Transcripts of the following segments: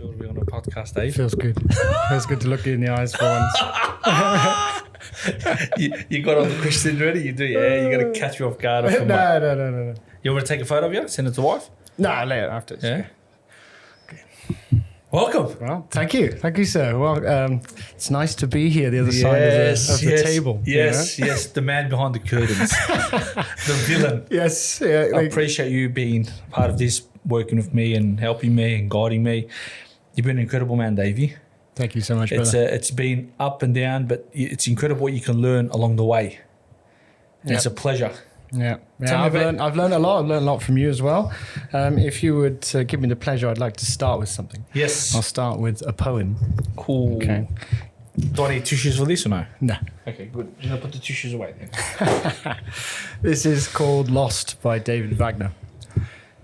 feel to be on a podcast, Dave? Feels good. Feels good to look you in the eyes for once. you got all the questions ready? You do, yeah? You got to catch me off guard. No. You want me to take a photo of you? Send it to the wife? No, later after. Yeah. Welcome. Well, thank you, sir. Well, it's nice to be here, the other side of the table. Yes, the man behind the curtains, the villain. Yes, yeah. I appreciate you being part of this, working with me and helping me and guiding me. You've been an incredible man, Davey. Thank you so much, brother. It's been up and down, but it's incredible what you can learn along the way. And It's a pleasure. Yeah, I've learned a lot. I've learned a lot from you as well. If you would give me the pleasure, I'd like to start with something. Yes. I'll start with a poem. Cool. Okay. Do I need tissues for this or no? No. Okay, good. I'm going to put the tissues away then. This is called Lost by David Wagner.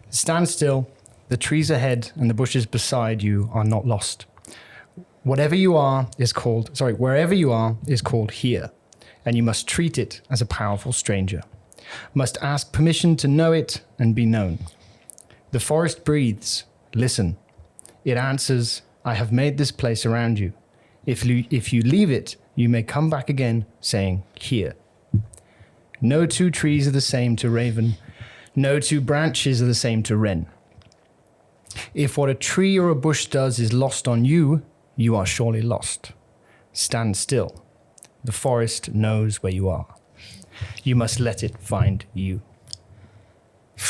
Stand still. The trees ahead and the bushes beside you are not lost. Wherever you are is called here, and you must treat it as a powerful stranger. Must ask permission to know it and be known. The forest breathes. Listen. It answers, I have made this place around you. If you leave it, you may come back again saying, here. No two trees are the same to raven. No two branches are the same to wren. If what a tree or a bush does is lost on you, you are surely lost. Stand still. The forest knows where you are. You must let it find you.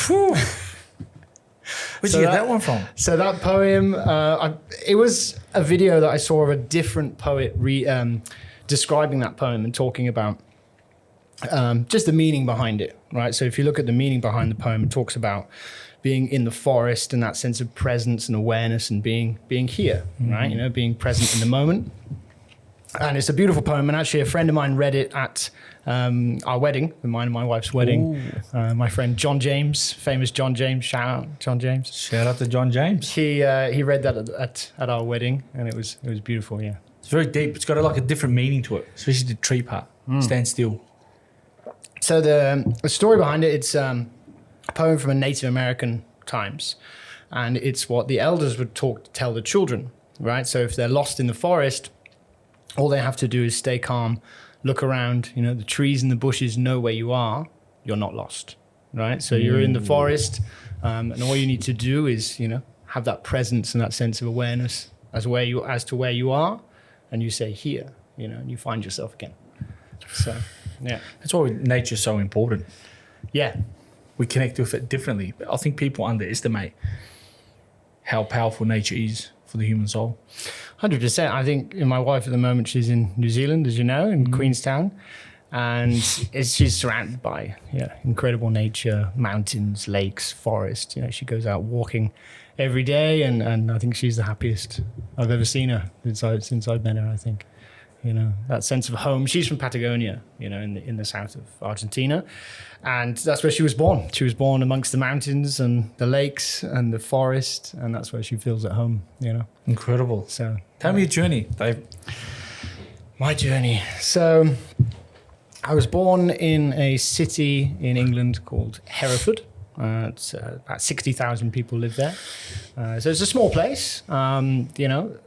Whew. Where'd you get that one from? So that poem, it was a video that I saw of a different poet describing that poem and talking about just the meaning behind it, right? So if you look at the meaning behind the poem, it talks about being in the forest and that sense of presence and awareness and being here, right? You know, being present in the moment. And it's a beautiful poem. And actually, a friend of mine read it at our wedding, mine and my wife's wedding. My friend John James, famous John James. Shout out, John James. Shout out to John James. He read that at our wedding, and it was beautiful. Yeah, it's very deep. It's got a different meaning to it, especially the tree part. Stand still. So the story behind it, it's a poem from a Native American times, and it's what the elders would tell the children, right? So if they're lost in the forest, all they have to do is stay calm, look around, you know, the trees and the bushes know where you are, you're not lost, right? So you're in the forest, and all you need to do is, you know, have that presence and that sense of awareness as to where you are, and you say here, you know, and you find yourself again. So, yeah. That's why nature's so important. Yeah. We connect with it differently. But I think people underestimate how powerful nature is for the human soul. 100%. I think my wife at the moment, she's in New Zealand, as you know, in Queenstown. And she's surrounded by incredible nature, mountains, lakes, forest. You know, she goes out walking every day, and I think she's the happiest I've ever seen her since I've met her, I think. You know, that sense of home. She's from Patagonia, you know, in the south of Argentina. And that's where she was born. She was born amongst the mountains and the lakes and the forest, and that's where she feels at home, you know. Incredible. So tell me your journey, Dave. My journey. So I was born in a city in England called Hereford. It's about 60,000 people live there. So it's a small place, you know,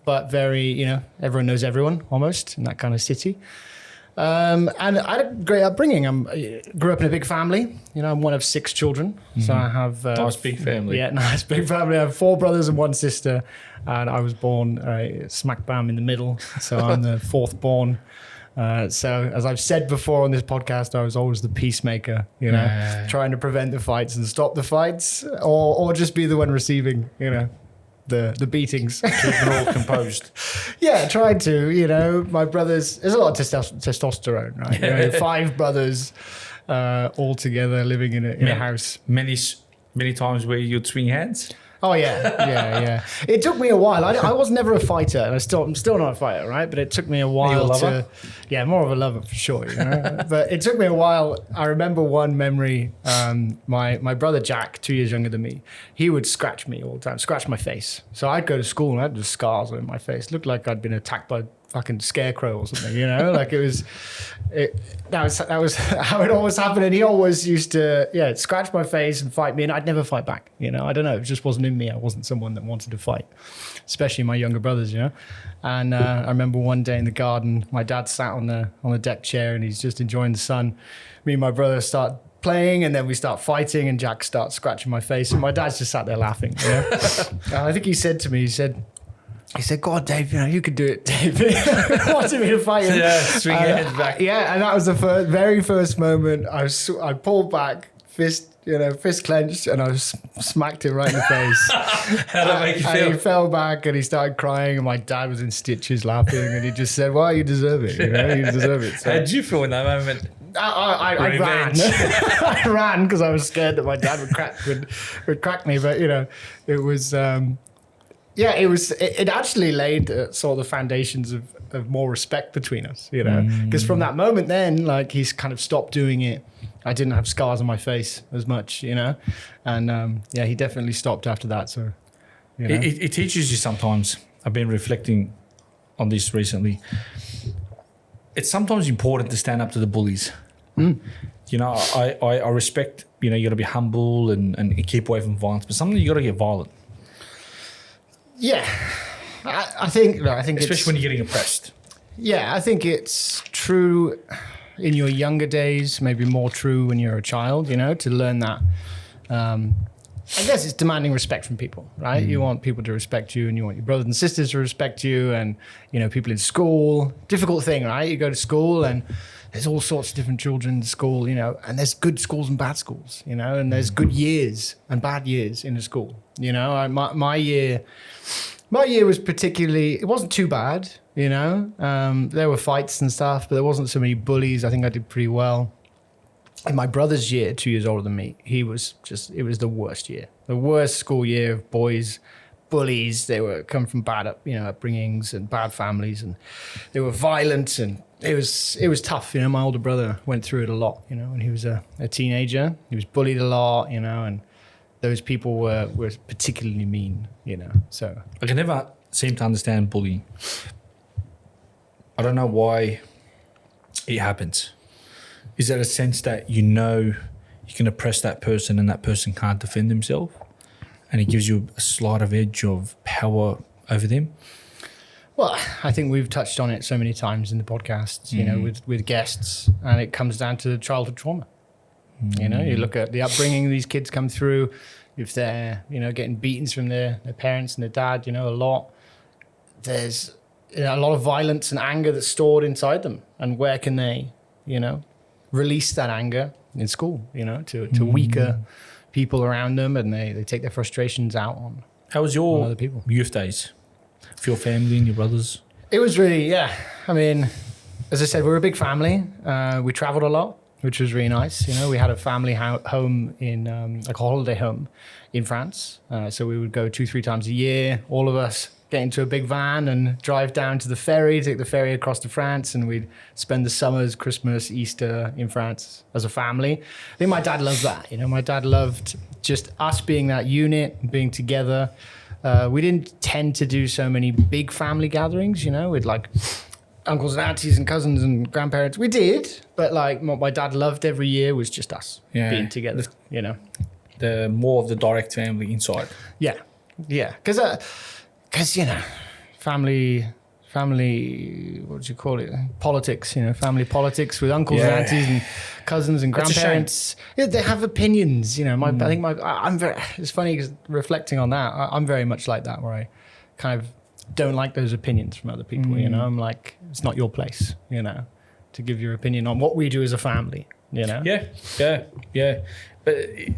but very, you know, everyone knows everyone almost in that kind of city. And I had a great upbringing. I grew up in a big family. You know, I'm one of 6 children. So I have... nice big family. Yeah, nice big family. I have 4 brothers and 1 sister. And I was born smack bam in the middle. So I'm the 4th born. So as I've said before on this podcast, I was always the peacemaker, you know, trying to prevent the fights and stop the fights, or just be the one receiving, you know, the beatings. Keep it all composed. Yeah, tried to, you know, my brothers, there's a lot of testosterone, right? You know, 5 brothers all together living in a house. Many times where you'd swing hands. Oh yeah. It took me a while. I was never a fighter, and I'm still not a fighter, right? But it took me a while to, more of a lover for sure. You know? But it took me a while. I remember one memory. My brother Jack, 2 years younger than me, he would scratch me all the time, scratch my face. So I'd go to school and I had the scars on my face. Looked like I'd been attacked by fucking scarecrow or something, you know? Like that was how it always happened. And he always used to, scratch my face and fight me. And I'd never fight back, you know? I don't know. It just wasn't in me. I wasn't someone that wanted to fight, especially my younger brothers, you know? And I remember one day in the garden, my dad sat on the deck chair and he's just enjoying the sun. Me and my brother start playing, and then we start fighting, and Jack starts scratching my face, and my dad's just sat there laughing, you know? And I think he said to me, he said, "Go on, Dave, you know, you could do it, Dave." He wanted me to fight him. Yeah, swing your head back. Yeah, and that was the very first moment. I pulled back, fist clenched, and I smacked him right in the face. How did that make you feel? And he fell back and he started crying, and my dad was in stitches laughing, and he just said, "Well, you deserve it, you know, you deserve it." So, how did you feel in that moment? I ran. I ran because I was scared that my dad would crack me. But you know, it was it actually laid sort of the foundations of more respect between us. You know, because from that moment, then like he's kind of stopped doing it. I didn't have scars on my face as much, you know, and he definitely stopped after that. So, you know. It teaches you sometimes. I've been reflecting on this recently. It's sometimes important to stand up to the bullies. You know, I respect, you know, you got to be humble and keep away from violence, but sometimes you got to get violent. Yeah, I think especially when you're getting oppressed. Yeah, I think it's true in your younger days, maybe more true when you're a child, you know, to learn that. I guess it's demanding respect from people, right? You want people to respect you, and you want your brothers and sisters to respect you, and, you know, people in school. Difficult thing, right? You go to school and there's all sorts of different children in school, you know, and there's good schools and bad schools, you know, and there's good years and bad years in the school. You know, my year was particularly, it wasn't too bad, you know. There were fights and stuff, but there wasn't so many bullies. I think I did pretty well. In my brother's year, 2 years older than me, it was the worst year. The worst school year of boys, bullies. They were come from bad upbringings and bad families, and they were violent, and it was tough. You know, my older brother went through it a lot, you know, when he was a teenager. He was bullied a lot, you know, and those people were particularly mean, you know. So I can never seem to understand bullying. I don't know why it happens. Is there a sense that you know you can oppress that person and that person can't defend himself, and it gives you a slight of edge of power over them? Well, I think we've touched on it so many times in the podcast, you know, with guests, and it comes down to childhood trauma. You know, you look at the upbringing these kids come through, if they're, you know, getting beatings from their parents and their dad, you know, a lot. There's, you know, a lot of violence and anger that's stored inside them. And where can they, you know, release that anger? In school, you know, to weaker people around them, and they take their frustrations out on. How was your other people. Youth days for your family and your brothers? It was really, I mean, as I said, we're a big family. We traveled a lot, which was really nice. You know, we had a family home in like a holiday home in France. So we would go 2-3 times a year, all of us get into a big van and drive down to the ferry, take the ferry across to France, and we'd spend the summers, Christmas, Easter in France as a family. I think my dad loved that. You know, my dad loved just us being that unit, being together. We didn't tend to do so many big family gatherings, you know, with like uncles and aunties and cousins and grandparents. We did, but like what my dad loved every year was just us being together, you know. The more of the direct family inside. Yeah. Because, you know, family, what do you call it? Politics, you know, family politics with uncles and aunties and cousins and grandparents. Yeah, they have opinions, you know. I'm very, it's funny because reflecting on that, I'm very much like that, where I kind of don't like those opinions from other people, you know. I'm like, it's not your place, you know, to give your opinion on what we do as a family, you know. Yeah. But,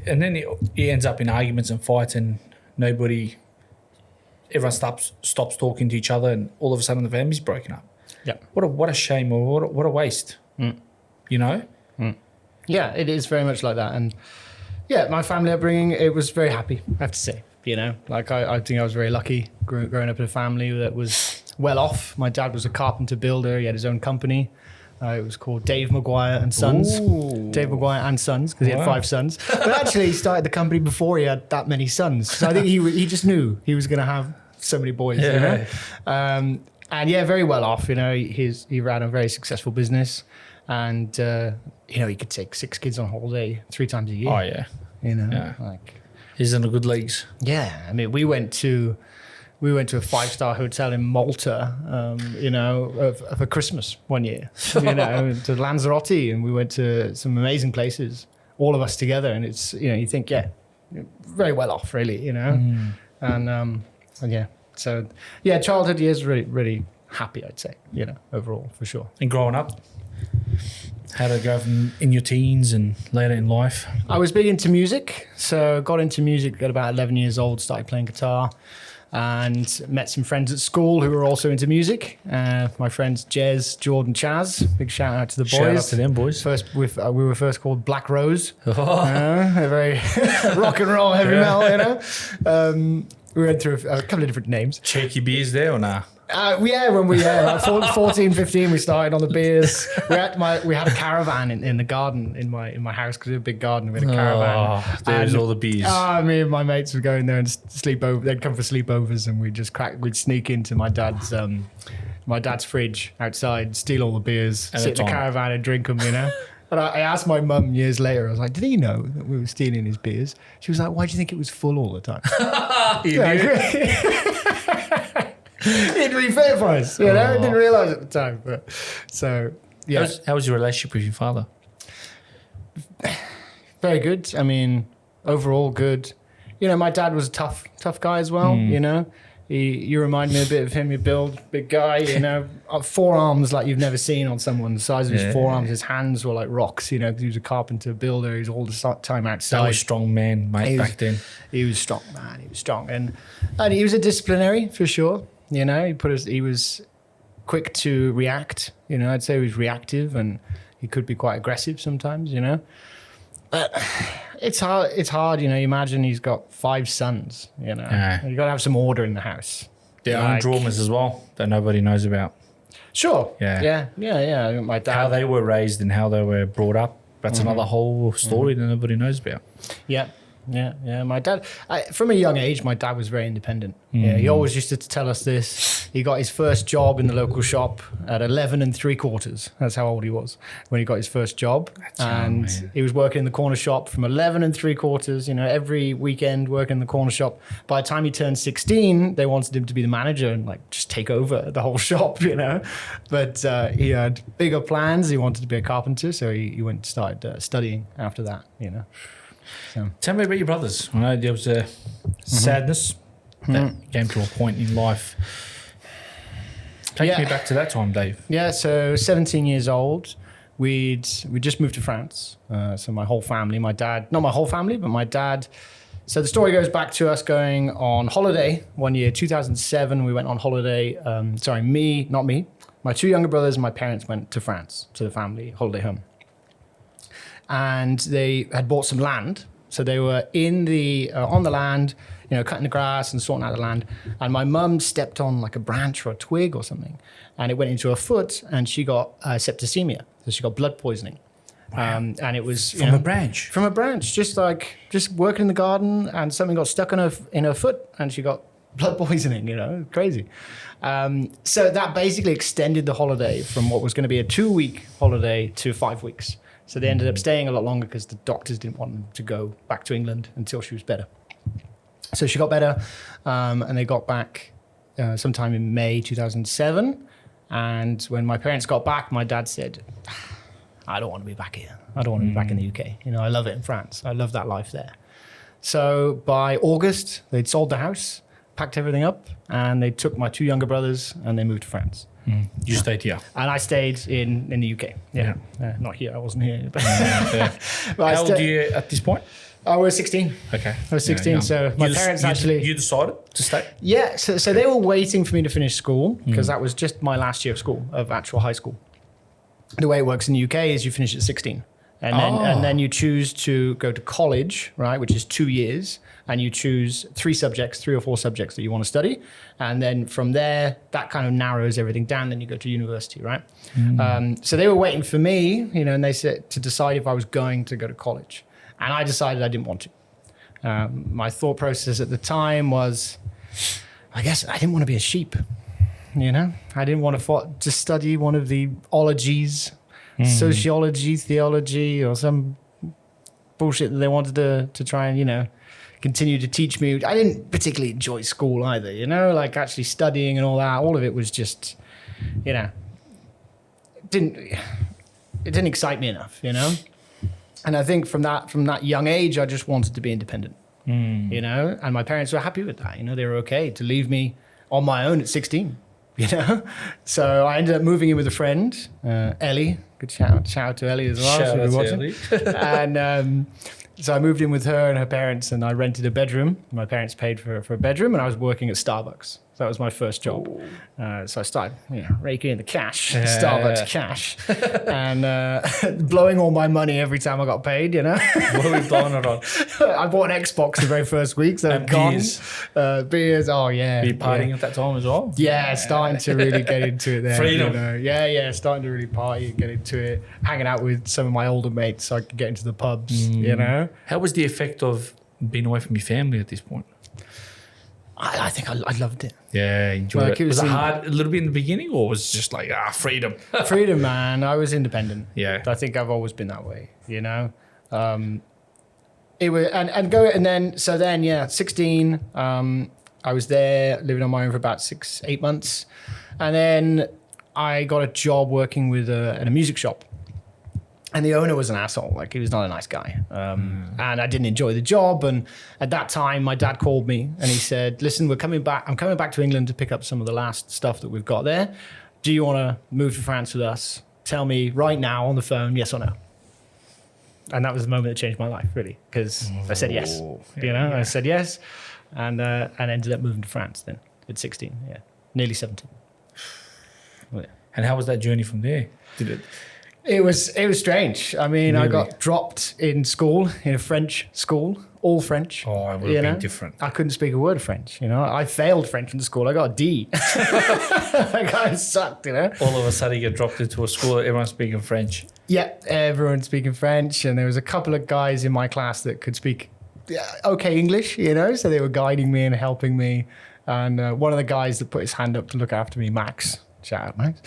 and then it ends up in arguments and fights, and everyone stops talking to each other, and all of a sudden the family's broken up. Yeah. What a shame, or what a waste. You know? Yeah, it is very much like that. And yeah, my family upbringing, it was very happy, I have to say. You know, like I think I was very lucky growing up in a family that was well off. My dad was a carpenter builder. He had his own company. It was called Dave Maguire and Sons. Ooh. Dave Maguire and Sons, because he had 5 sons. But actually, he started the company before he had that many sons. So I think he just knew he was going to have so many boys. You know? And yeah, very well off. You know, he ran a very successful business, and you know, he could take 6 kids on holiday 3 times a year. Oh yeah. You know, Yeah. like He's in the good leagues. yeah. I mean, we went to a 5-star hotel in Malta, you know, for Christmas one year. You know, to Lanzarote, and we went to some amazing places, all of us together. And it's, you know, you think, yeah, very well off, really. You know, and yeah. So yeah, childhood years really, really happy, I'd say. You know, overall for sure. And growing up, how did it go from in your teens and later in life? I was big into music, so got into music at about 11 years old, started playing guitar, and met some friends at school who were also into music. My friends Jez, Jordan, Chaz. Big shout out to the boys. Shout out to them boys. We were first called Black Rose. A very rock and roll heavy metal, you know. We went through a couple of different names. Cheeky beers there or nah? When we like 14, 15, we started on the beers. We had a caravan in the garden in my house because we had a big garden. We had a caravan. Oh, there's all the beers. Me and my mates would go in there and sleep over. They'd come for sleepovers, and we'd sneak into my dad's fridge outside, steal all the beers, sit in the caravan and drink them. You know. And I asked my mum years later. I was like, "Did he know that we were stealing his beers?" She was like, "Why do you think it was full all the time?" It'd be fair price, you know. I didn't realise at the time, but so yeah. How was your relationship with your father? Very good. I mean, overall good. You know, my dad was a tough guy as well. You know, you remind me a bit of him. You build, big guy. You know, forearms like you've never seen on someone. The size of his forearms. His hands were like rocks. You know, because he was a carpenter, builder. He was all the time outside. That was strong man, mate. Back then, he was strong, man. He was strong, and he was a disciplinary for sure. You know, he was quick to react. You know, I'd say he was reactive, and he could be quite aggressive sometimes. You know, but it's hard. It's hard. You know, you imagine he's got 5 sons. You know, you got to have some order in the house. Their own dramas as well that nobody knows about. Sure. Yeah. My dad. How they were raised and how they were brought up. That's another whole story that nobody knows about. Yeah. My dad, from a young age, my dad was very independent. Yeah, he always used to tell us this. He got his first job in the local shop at 11 3/4. That's how old he was when he got his first job. He was working in the corner shop from 11 3/4. You know, every weekend working in the corner shop. By the time he turned 16, they wanted him to be the manager and like just take over the whole shop. You know, but he had bigger plans. He wanted to be a carpenter, so he went and started studying after that. You know. So. Tell me about your brothers. I know there was a sadness that came to a point in life. Take me back to that time, Dave. Yeah, so 17 years old, we just moved to France. So my whole family, my dad, not my whole family, but my dad. So the story goes back to us going on holiday one year, 2007. We went on holiday. Not me. My 2 younger brothers and my parents went to France, to the family holiday home. And they had bought some land. So they were on the land, you know, cutting the grass and sorting out the land. And my mum stepped on like a branch or a twig or something, and it went into her foot, and she got septicemia. So she got blood poisoning. Wow. And it was from a branch. From a branch, just working in the garden, and something got stuck in her foot, and she got blood poisoning. You know, crazy. So that basically extended the holiday from what was going to be a 2-week holiday to 5 weeks. So they ended up staying a lot longer because the doctors didn't want them to go back to England until she was better. So she got better, and they got back sometime in May 2007. And when my parents got back, my dad said, "I don't want to be back here. I don't want to be back in the UK. You know, I love it in France. I love that life there." So by August, they'd sold the house, packed everything up, and they took my 2 younger brothers and they moved to France. You stayed here. And I stayed in the UK. Yeah. Not here. I wasn't here. But How old are you at this point? I was 16. Okay. I was 16. So my parents actually... You decided to stay? Yeah. So they were waiting for me to finish school because that was just my last year of school, of actual high school. The way it works in the UK is you finish at 16. And then you choose to go to college, right, which is 2 years, and you choose 3 or 4 subjects that you want to study. And then from there, that kind of narrows everything down. Then you go to university, right? So they were waiting for me, you know, and they said to decide if I was going to go to college. And I decided I didn't want to. My thought process at the time was, I guess I didn't want to be a sheep. you know. I didn't want to study one of the ologies, sociology, theology, or some bullshit that they wanted to try and, you know, continue to teach me. I didn't particularly enjoy school either, you know, like actually studying and all that. All of it was just, you know, it didn't excite me enough, you know. And I think from that young age, I just wanted to be independent, you know. And my parents were happy with that, you know. They were okay to leave me on my own at 16, you know. So I ended up moving in with a friend, Ellie. Good shout out to Ellie as well. Shout out to watching. Ellie. And so I moved in with her and her parents, and I rented a bedroom. My parents paid for a bedroom, and I was working at Starbucks. So that was my first job. So I started, you know, raking in the cash, Starbucks cash, and blowing all my money every time I got paid, you know. What are we blowing it on? I bought an Xbox the very first week, so And gone. beers. Beers, oh yeah. Were you partying yeah. at that time as well? Yeah, starting to really get into it there. Freedom. You know? Yeah, starting to really party, get into it, hanging out with some of my older mates so I could get into the pubs, you know. How was the effect of being away from your family at this point? I think I loved it. Yeah, enjoyed Like, it. it was Was it in- hard a little bit in the beginning, or was it just like, freedom? Freedom, man. I was independent. Yeah. I think I've always been that way, you know. It was and then 16. I was there living on my own for about 6-8 months, and then I got a job working with in a music shop. And the owner was an asshole. Like, he was not a nice guy. And I didn't enjoy the job. And at that time, my dad called me and he said, listen, I'm coming back to England to pick up some of the last stuff that we've got there. Do you want to move to France with us? Tell me right now on the phone, yes or no. And that was the moment that changed my life, really, because I said yes. You know, I said yes, and ended up moving to France then at 16. Yeah, nearly 17. Well, yeah. And how was that journey from there? Did it? It was strange. I mean, I Really? got dropped in school, in a French school, all French. Oh, it would you have know? been different. I couldn't speak a word of French. You know, I failed French in school. I got a D. I kind of sucked. You know. All of a sudden, you get dropped into a school that everyone's speaking French. Yeah, everyone speaking French, and there was a couple of guys in my class that could speak okay English. You know, so they were guiding me and helping me. And one of the guys that put his hand up to look after me, Max, shout out Max.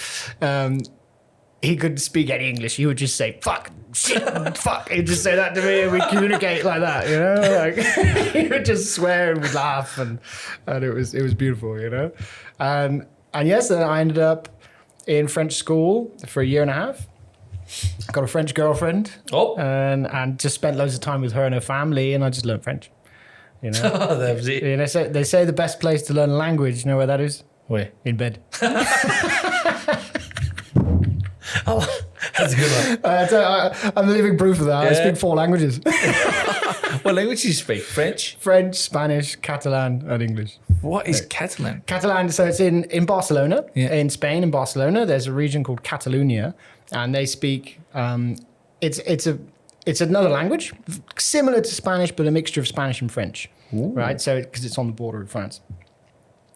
He couldn't speak any English. He would just say, fuck, shit, fuck. He'd just say that to me and we'd communicate like that, you know? Like, he would just swear and we'd laugh and it was beautiful, you know? And yes, then I ended up in French school for a year and a half. Got a French girlfriend. Oh. And just spent loads of time with her and her family, and I just learned French. You know? That was it. You know, they say the best place to learn a language, you know where that is? Where? In bed. Oh, that's a good one. I'm the living proof of that. I Yeah. speak 4 languages. What language do you speak? French? French, Spanish, Catalan, and English. What is Catalan? Catalan, so it's in Barcelona, Yeah. in Spain, in Barcelona. There's a region called Catalonia, and they speak. It's another language similar to Spanish, but a mixture of Spanish and French, right? So because it's on the border of France,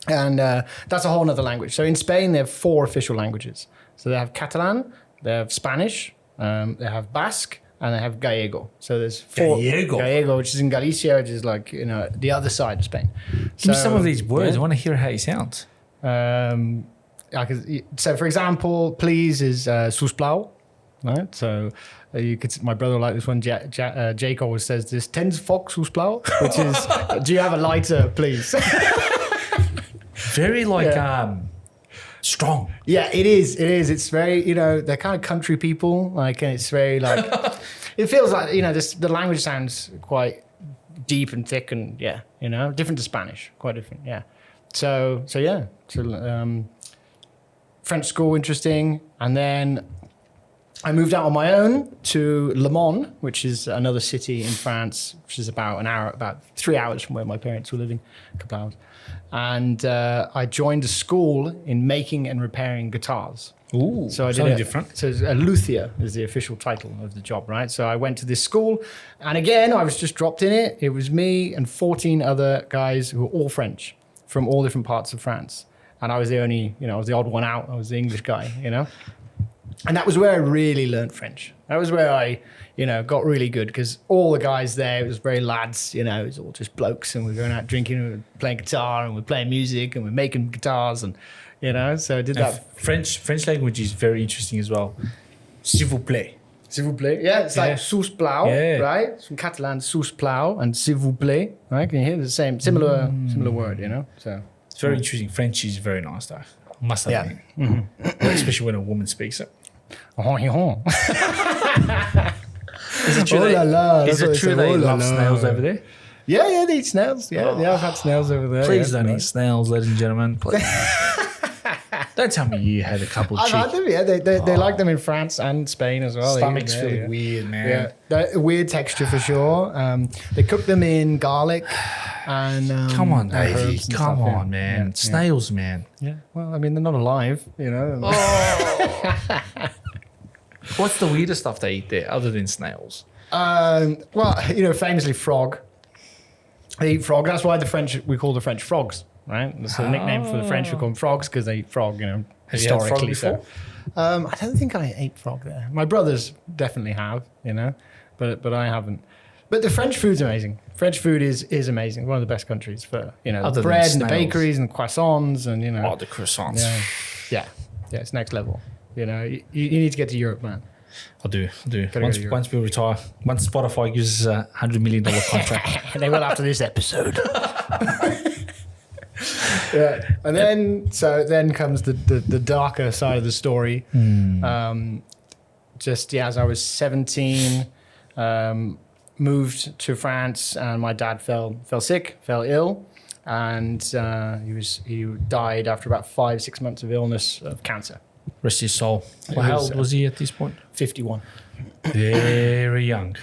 and that's a whole other language. So in Spain, they have 4 official languages. So they have Catalan, they have Spanish, they have Basque, and they have Gallego. So there's 4. Gallego. Which is in Galicia, which is like, you know, the other side of Spain. Give me some of these words. I want to hear how it sounds. So, for example, please is susplau, right? So you could. My brother will like this one. Jake always says this. Tens fox susplau, which is, do you have a lighter, please? Very like strong. Yeah, it is. It is. It's very, you know, they're kind of country people, like, and it's very like, it feels like, you know, the language sounds quite deep and thick and you know, different to Spanish, quite different. Yeah. So yeah. So French school, interesting, and then I moved out on my own to Le Mans, which is another city in France, which is about 3 hours from where my parents were living, a couple hours. And I joined a school in making and repairing guitars. Ooh, So I did something it. different. So a luthier is the official title of the job, right? So I went to this school, and again, I was just dropped in it. It was me and 14 other guys who were all French from all different parts of France. And I was the only, you know, I was the odd one out. I was the English guy, you know? And that was where I really learned French. That was where I, got really good because all the guys there, it was very lads, it was all just blokes and we were going out drinking and we were playing guitar and we were playing music and we were making guitars and, so I did that. French language is very interesting as well. S'il vous plaît. S'il vous plaît. Yeah, it's like sous plau, right? It's from Catalan, sous plau and s'il vous plaît, right? Can you hear the similar word, So it's very interesting. French is very nice though. Must admit. Especially when a woman speaks it. Is it true they love snails over there? Yeah, they eat snails. Yeah, I've had snails over there. Please don't eat snails, ladies and gentlemen. Please. Don't tell me you had a couple of I've had them, yeah. They like them in France and Spain as well. Stomach's feeling weird, man. Yeah, weird texture for sure. They cook them in garlic and come on, Davey. Come stuff, on, man. Snails, man. Yeah. Well, I mean, they're not alive, What's the weirdest stuff they eat there other than snails? Famously frog. They eat frog. That's why we call the French frogs, right? That's the nickname for the French. We call them frogs because they eat frog, historically. Have you had frog before? I don't think I ate frog there. My brothers definitely have, but I haven't. But the French food's amazing. French food is amazing. One of the best countries for, the bread and the bakeries and the croissants and, Oh, the croissants. Yeah, it's next level. You need to get to Europe, man. I do. Once we retire, once Spotify gives us $100 million contract. And they will after this episode. Yeah. And then comes the darker side of the story. As I was 17, moved to France and my dad fell ill. And he died after about 5-6 months of illness of cancer. Rest his soul. How old was he at this point? 51. Very young.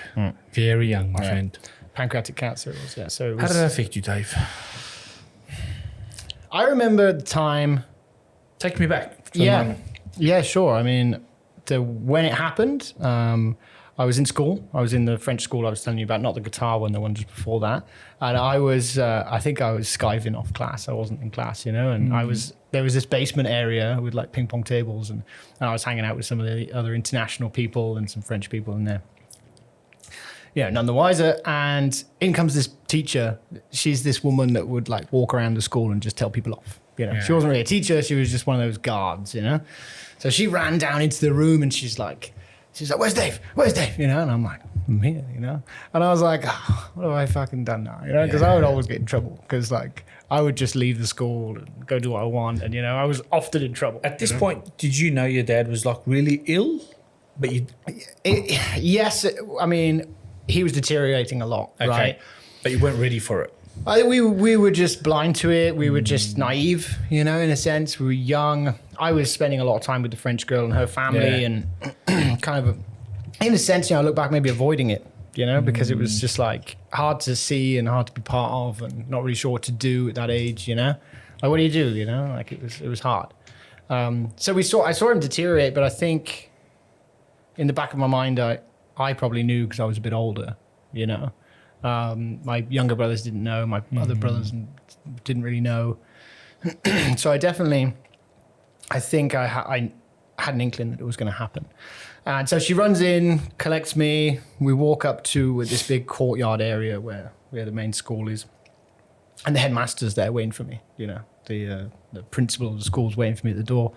Very young, my friend. Pancreatic cancer it was, yeah. So how did that affect you, Dave? I remember the time. Take me back for a moment. Yeah, sure. I mean, when it happened, I was in school. I was in the French school I was telling you about, not the guitar one, the one just before that. And I was, I think I was skiving off class. I wasn't in class, and there was this basement area with like ping pong tables and I was hanging out with some of the other international people and some French people in there. None the wiser. And in comes this teacher. She's this woman that would like walk around the school and just tell people off. She wasn't really a teacher. She was just one of those guards, So she ran down into the room and she's like, where's Dave? And I'm like, I'm here, And I was like, what have I fucking done now? Because I would always get in trouble because like I would just leave the school and go do what I want. And, I was often in trouble. At this point, did you know your dad was like really ill? But yes. I mean, he was deteriorating a lot, right? But you weren't ready for it. We were just blind to it. We were just naive, in a sense. We were young. I was spending a lot of time with the French girl and her family and kind of, in a sense, I look back maybe avoiding it, because it was just like hard to see and hard to be part of and not really sure what to do at that age, Like, what do you do, Like it was hard. So I saw him deteriorate, but I think in the back of my mind, I probably knew because I was a bit older, My younger brothers didn't know. My other brothers didn't really know. So I think I had an inkling that it was going to happen. And so she runs in, collects me. We walk up to this big courtyard area where the main school is. And the headmaster's there waiting for me, The principal of the school's waiting for me at the door.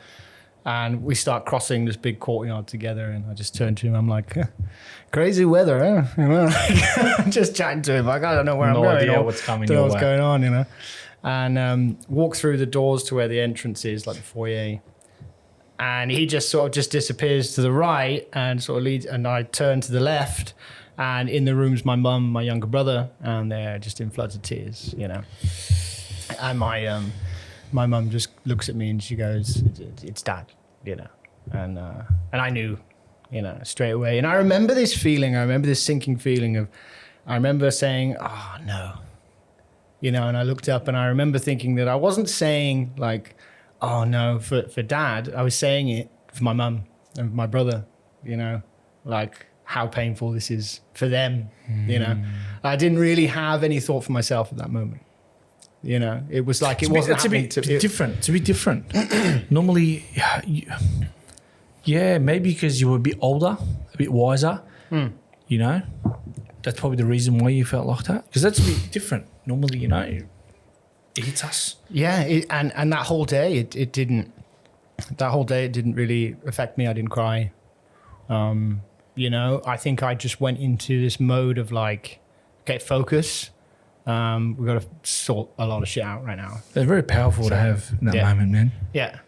And we start crossing this big courtyard together. And I just turn to him. I'm like, crazy weather, huh? Just chatting to him. Like, I don't know where I'm going. No idea what's coming. Don't know what's going on, And walk through the doors to where the entrance is, like the foyer. And he just sort of just disappears to the right and sort of leads. And I turn to the left. And in the room's my mum, my younger brother. And they're just in floods of tears, And my mum just looks at me and she goes, it's Dad, And I knew, straight away. And I remember this feeling. I remember this sinking feeling I remember saying, oh, no. And I looked up and I remember thinking that I wasn't saying like, oh, no, for Dad. I was saying it for my mum and my brother, like how painful this is for them, I didn't really have any thought for myself at that moment. It was like it wasn't happening to be different. Normally, Yeah, maybe because you were a bit older, a bit wiser. You know, that's probably the reason why you felt like that. Because that's a bit different. Normally, you know, it hits us. Yeah, and that whole day, it didn't. That whole day, it didn't really affect me. I didn't cry. You know, I think I just went into this mode of like, okay, focus. We've got to sort a lot of shit out right now. They're very powerful to have in that moment, man. Yeah.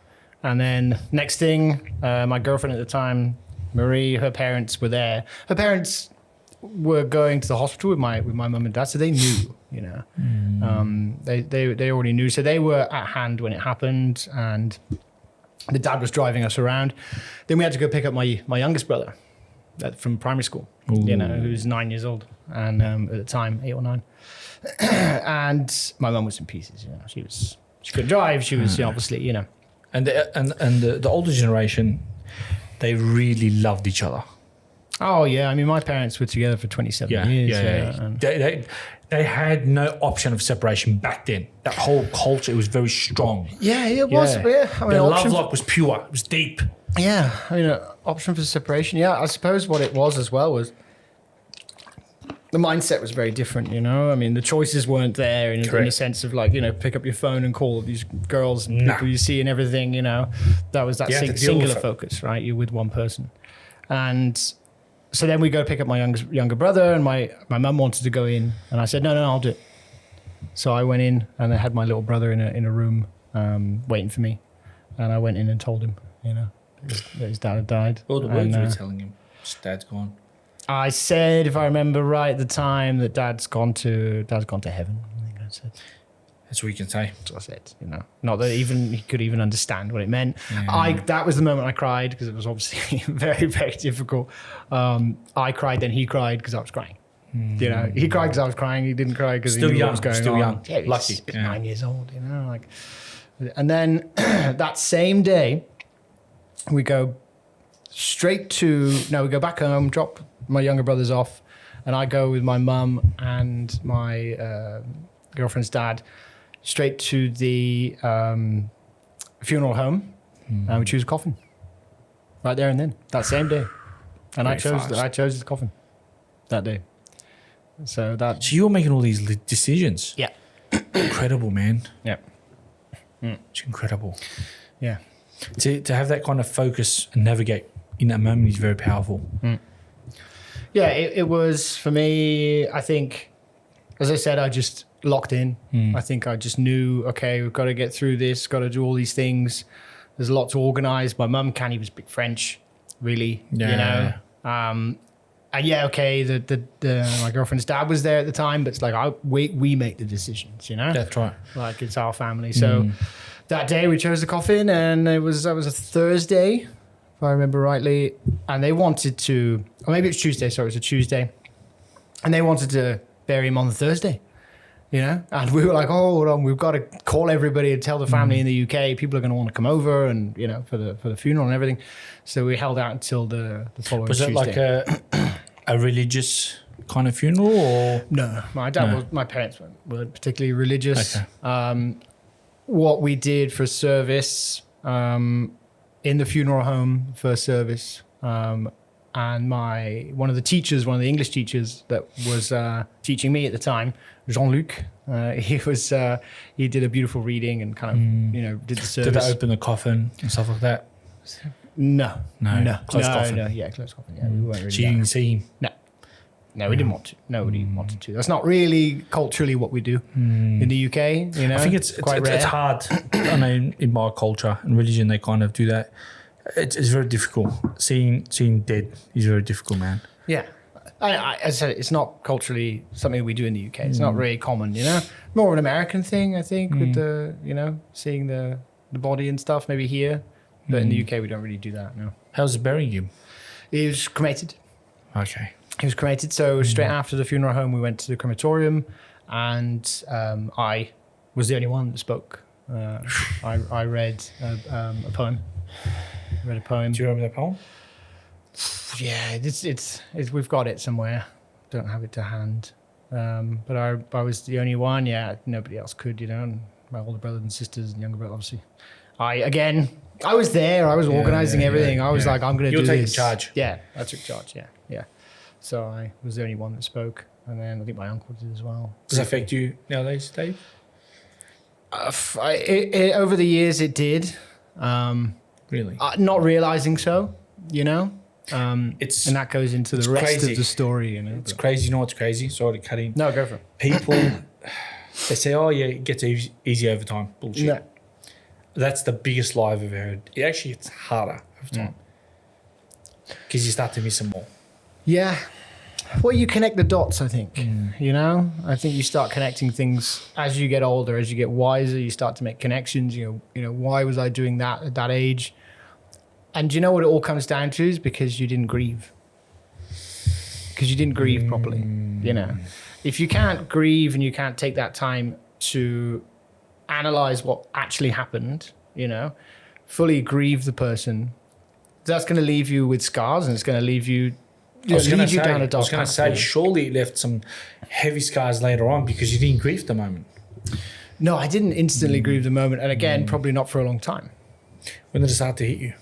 And then next thing, my girlfriend at the time, Marie, her parents were there. Her parents were going to the hospital with my mum and dad, so they knew, you know. They already knew, so they were at hand when it happened, and the dad was driving us around. Then we had to go pick up my youngest brother from primary school, you know, who's 9 years old, and at the time 8 or 9. And my mum was in pieces, you know. She couldn't drive. She was obviously, you know. And the older generation, they really loved each other. Oh yeah, I mean, my parents were together for 27 years. Yeah. And They had no option of separation back then. That whole culture, it was very strong. yeah, it was. Yeah, I mean, Their love life was pure. It was deep. Yeah, I mean, option for separation. Yeah, I suppose what it was as well was the mindset was very different, you know? I mean, the choices weren't there in the sense of like, you know, pick up your phone and call these girls and people you see and everything, you know? That was that singular focus, right? You're with one person. And so then we go pick up my younger brother, and my mum wanted to go in, and I said, no, I'll do it. So I went in, and I had my little brother in a room waiting for me. And I went in and told him, you know, that his dad had died. All the words you were telling him, his dad's gone. I said, if I remember right at the time, that dad's gone to heaven. I think I said. That's what you can say. That's what I said, you know. Not that even he could even understand what it meant. Yeah. That was the moment I cried, because it was obviously very, very difficult. I cried, then he cried because I was crying. You know, he cried because I was crying. He didn't cry because he knew what was going on. Still young. Yeah, lucky. He's 9 years old, you know. Like, and then that same day, we go back home, drop my younger brothers off, and I go with my mum and my girlfriend's dad straight to the funeral home, and we choose a coffin right there and then, that same day. And I chose the coffin that day. So you were making all these decisions. Yeah. Incredible, man. Yeah. It's incredible. Yeah. To have that kind of focus and navigate in that moment is very powerful. Yeah, it was for me. I think, as I said, I just locked in. I think I just knew, okay, we've got to get through this, got to do all these things. There's a lot to organize. My mum can't even speak French, really, you know. And yeah, okay, my girlfriend's dad was there at the time, but it's like we make the decisions, you know. That's right. Like, it's our family. So that day we chose the coffin, and that was a Thursday, if I remember rightly, and they wanted to, or maybe it's Tuesday, sorry, it was a Tuesday, and they wanted to bury him on the Thursday, you know, and we were like, oh, hold on, we've got to call everybody and tell the family in the UK, people are going to want to come over, and, you know, for the funeral and everything, so we held out until the following Tuesday. Was it like a religious kind of funeral, or? No, my parents weren't particularly religious. Okay. What we did for service, in the funeral home for service, and one of the English teachers that was teaching me at the time, Jean-Luc, he did a beautiful reading and kind of, you know, did the service. Did they open the coffin and stuff like that? No. Closed coffin. No, yeah, closed coffin. Yeah, we weren't really. So you didn't see him? No, we didn't want to. Nobody wanted to. That's not really culturally what we do in the UK. You know, I think it's quite rare. It's hard. I mean, in my culture and religion, they kind of do that. It's very difficult. Seeing dead is very difficult, man. Yeah. As I said, it's not culturally something we do in the UK. It's not very common, you know. More of an American thing, I think, with the, you know, seeing the body and stuff, maybe here. But in the UK, we don't really do that, no. How's it burying him? He was cremated. Okay. He was cremated. So straight after the funeral home, we went to the crematorium, and I was the only one that spoke. I read a poem. Do you remember that poem? Yeah, it's we've got it somewhere. Don't have it to hand. But I was the only one. Yeah, nobody else could, you know. And my older brothers and sisters and younger brother, obviously. I again I was there. I was organizing everything. I was yeah. like, I'm going to You're do taking this. charge. Yeah, I took charge. Yeah. So I was the only one that spoke. And then I think my uncle did as well. Does it affect you nowadays, Dave? Over the years, it did. Really? Not realizing so, you know? And It's that goes into the rest crazy. of the story, you know? It's crazy. You know what's crazy? Sorry to cut in. No, go for it. People, they say, oh, yeah, it gets easy over time. Bullshit. No. That's the biggest lie I've ever heard. It actually gets harder over time because you start to miss them more. Yeah. Well, you connect the dots, I think. You know? I think you start connecting things as you get older, as you get wiser, you start to make connections. You know, why was I doing that at that age? And do you know what it all comes down to is because you didn't grieve. Because you didn't grieve properly, you know. If you can't grieve and you can't take that time to analyze what actually happened, you know, fully grieve the person, that's going to leave you with scars and it's going to leave you, lead you down a dark path. I was going to say, surely it left some heavy scars later on because you didn't grieve the moment. No, I didn't instantly grieve the moment. And again, probably not for a long time. When did it start to hit you?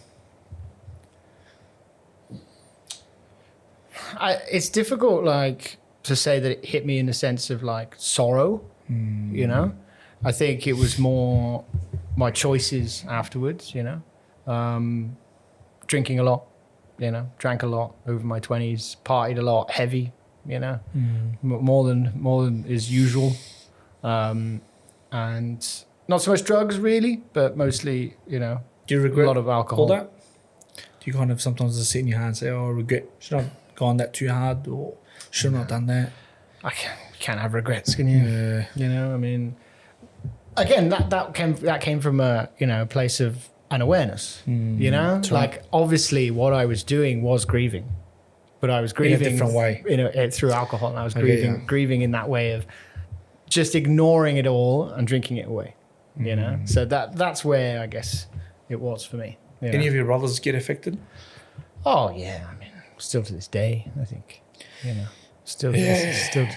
It's difficult, like, to say that it hit me in the sense of, like, sorrow, you know? I think it was more my choices afterwards, you know? Drinking a lot, you know? Drank a lot over my 20s, partied a lot, heavy, you know? More than is usual. And not so much drugs, really, but mostly, you know, Do you regret a lot of alcohol. all that? Do you kind of sometimes just sit in your hand and say, oh, I regret, should I have gone that too hard or should I not have done that? I can't have regrets, can you? Yeah. You know, I mean, again, that came from a, you know, place of unawareness, you know? right. Like, obviously, what I was doing was grieving. But I was grieving in a different way. You know, through alcohol. And I was Okay, grieving in that way of just ignoring it all and drinking it away, you know? So that's where, I guess, it was for me. You know? Any of your brothers get affected? Oh, yeah. I mean, still to this day, I think, you know, still to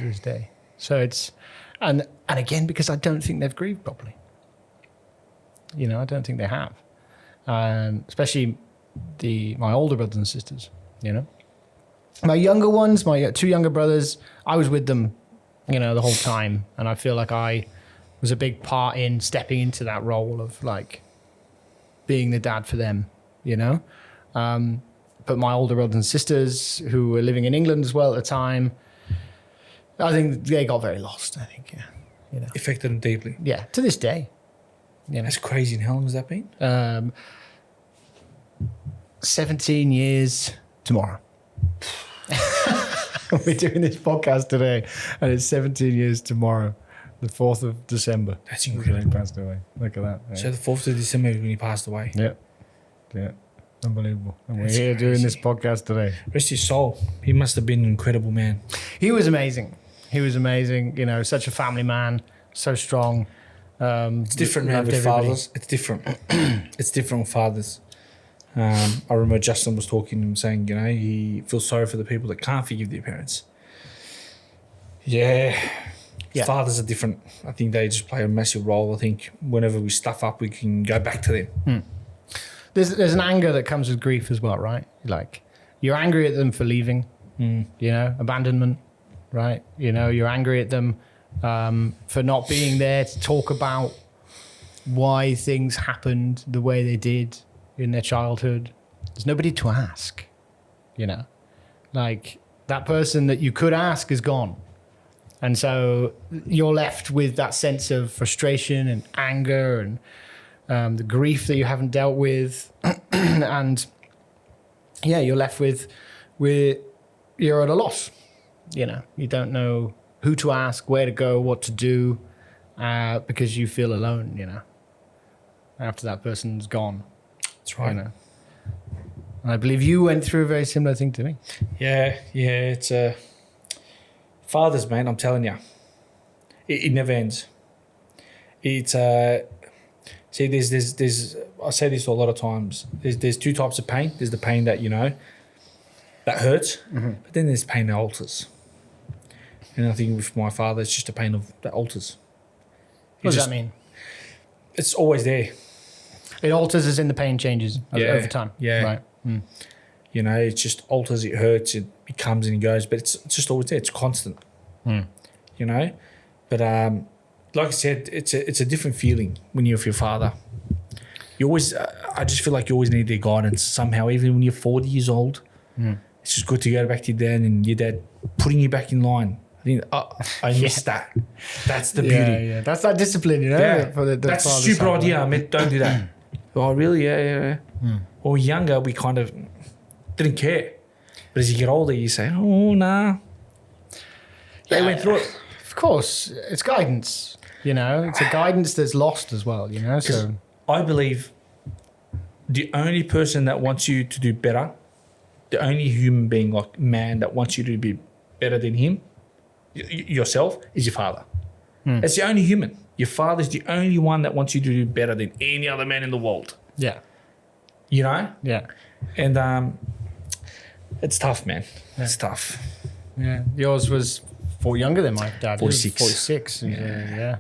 this day. So it's, and again, because I don't think they've grieved properly. You know, I don't think they have. Especially my older brothers and sisters, you know. My younger ones, my two younger brothers, I was with them, you know, the whole time. And I feel like I was a big part in stepping into that role of, like, being the dad for them, you know. But my older brothers and sisters who were living in England as well at the time, I think they got very lost, I think, yeah. You know. Affected them deeply. Yeah, to this day. You know. That's crazy. And how long has that been? 17 years tomorrow. We're doing this podcast today, and it's 17 years tomorrow, the 4th of December. That's incredible. He passed away. Look at that. Yeah. So the 4th of December when he passed away. Yeah. Unbelievable. And we're That's here doing crazy. this podcast today. Rest his soul. He must have been an incredible man. He was amazing. You know, such a family man, so strong. It's different, man, loved with everybody. fathers. It's different. It's different with fathers. I remember Justin was talking and saying, you know, he feels sorry for the people that can't forgive their parents. Yeah. Fathers are different. I think they just play a massive role. I think whenever we stuff up, we can go back to them. There's an anger that comes with grief as well, right? Like, you're angry at them for leaving, you know, abandonment, right? You know, you're angry at them for not being there to talk about why things happened the way they did in their childhood. There's nobody to ask, you know? Like, that person that you could ask is gone. And so you're left with that sense of frustration and anger and the grief that you haven't dealt with. And yeah, you're left with you're at a loss. You know, you don't know who to ask, where to go, what to do, because you feel alone, you know, after that person's gone. That's right. You know? And I believe you went through a very similar thing to me. Yeah. It's fathers, man, I'm telling you. It never ends. It's see, there's I say this a lot of times. There's two types of pain. There's the pain that, you know, that hurts, but then there's pain that alters. And I think with my father, it's just a pain that alters. What does that mean? It's always there. It alters as in the pain changes over time. Yeah. Right. Mm. You know, it just alters, it hurts, it comes and it goes, but it's just always there. It's constant. Mm. You know? But like I said, it's a different feeling when you're with your father. You always, I just feel like you always need their guidance somehow, even when you're 40 years old. Mm. It's just good to go back to your dad and your dad putting you back in line. I think I miss that. That's the beauty. Yeah. That's that discipline, you know. Yeah. For the That's a father stupid side, idea. right? I mean, don't do that. Oh, really? Yeah. Mm. Or younger, we kind of didn't care. But as you get older, you say, oh, nah. They went through it. Of course, it's guidance. You know, it's a guidance that's lost as well. You know, so I believe the only person that wants you to do better, the only human being, like man, that wants you to be better than him, yourself, is your father. It's the only human. Your father's the only one that wants you to do better than any other man in the world. yeah, You know? yeah, And it's tough, man. It's tough. yeah. Yours was younger than my dad. 46. 46. Yeah.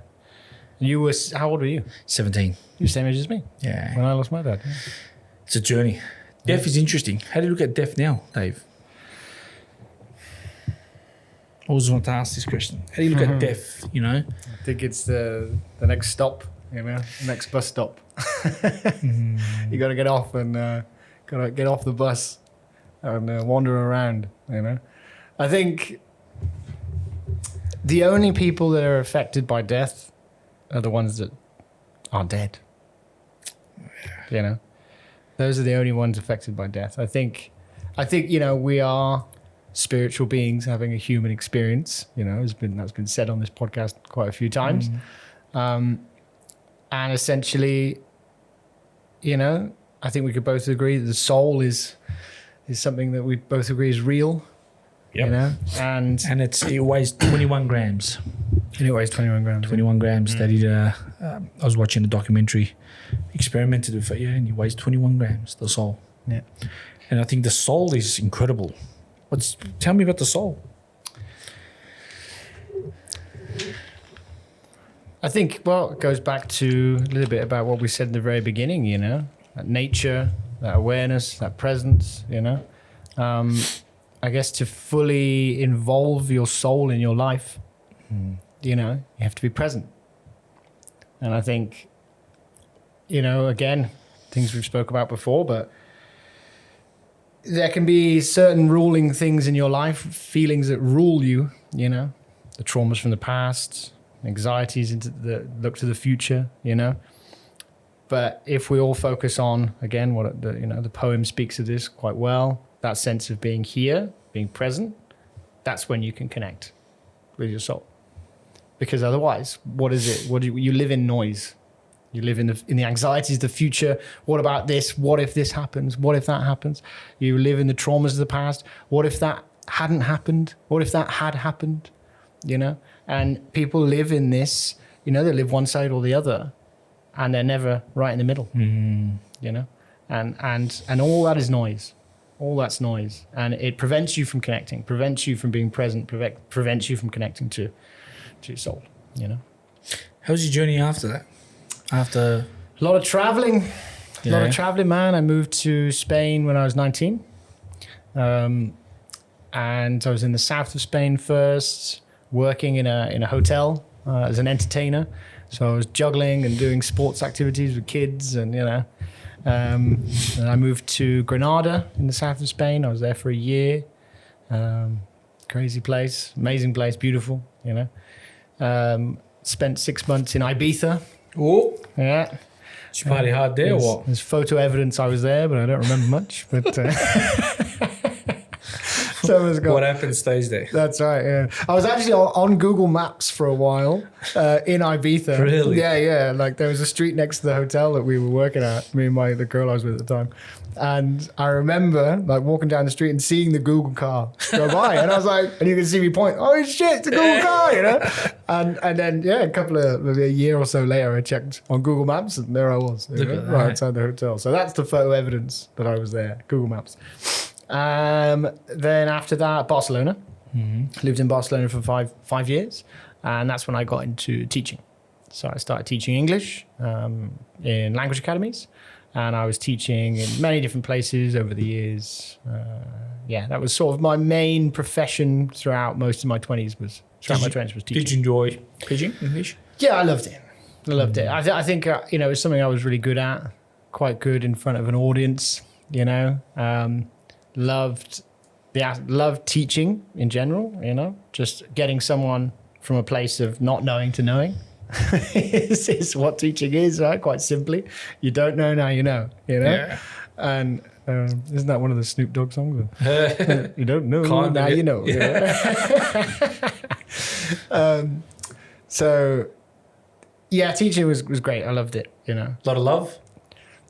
You were, how old were you? 17. You were the same age as me Yeah. when I lost my dad. Yeah. It's a journey. Death is interesting. How do you look at death now, Dave? I always want to ask this question. How do you look at death, you know? I think it's the next stop, you know, the next bus stop. You got to get off and got to get off the bus and wander around, you know. I think the only people that are affected by death are the ones that are dead. You know, those are the only ones affected by death. I think, you know, we are spiritual beings having a human experience. You know, that's been said on this podcast quite a few times. And essentially, you know, I think we could both agree that the soul is something that we both agree is real. Yep. You know, and it weighs 21 grams. it weighs 21 grams. 21 grams. That he, I was watching a documentary, experimented with it, and he weighs 21 grams, the soul. Yeah. And I think the soul is incredible. Tell me about the soul. I think, well, it goes back to a little bit about what we said in the very beginning, you know, that nature, that awareness, that presence, you know. I guess to fully involve your soul in your life, you know, you have to be present. And I think, you know, again, things we've spoke about before, but there can be certain ruling things in your life, feelings that rule you, you know, the traumas from the past, anxieties look to the future, you know. But if we all focus on, again, what the poem speaks of this quite well, that sense of being here, being present, that's when you can connect with your soul. Because otherwise, what is it? You live in noise. You live in the anxieties of the future. What about this? What if this happens? What if that happens? You live in the traumas of the past. What if that hadn't happened? What if that had happened? You know? And people live in this, you know, they live one side or the other, and they're never right in the middle, you know? And all that is noise. All that's noise. And it prevents you from connecting, prevents you from being present, prevents you from connecting to your soul, you know? How was your journey after that? After a lot of traveling, man. I moved to Spain when I was 19. And I was in the south of Spain first, working in a hotel as an entertainer. So I was juggling and doing sports activities with kids and, you know. And I moved to Granada in the south of Spain. I was there for a year. Crazy place, amazing place, beautiful, you know. Spent 6 months in Ibiza. oh, Yeah. did you party hard there or what? There's photo evidence I was there, but I don't remember much. But someone's got. What happened stays there. That's right. Yeah, I was actually on Google Maps for a while in Ibiza. Really? Yeah. Like there was a street next to the hotel that we were working at. Me and the girl I was with at the time. And I remember like walking down the street and seeing the Google car go by, and I was like, and you can see me point, oh shit, it's a Google car, you know. And then maybe a year or so later, I checked on Google Maps, and there I was, right outside the hotel. So that's the photo evidence that I was there. Google Maps. Then after that, Barcelona. Lived in Barcelona for five years, and that's when I got into teaching. So I started teaching English in language academies, and I was teaching in many different places over the years. That was sort of my main profession throughout most of my 20s was teaching. Did you enjoy teaching English? Yeah, I loved it. I think it was something I was really good at, quite good in front of an audience. Loved teaching in general. Just getting someone from a place of not knowing to knowing is what teaching is, right? Quite simply, you don't know, now you know. Yeah. And isn't that one of the Snoop Dogg songs? You don't know, Kind now of you know. So, yeah, teaching was great. I loved it. A lot of love.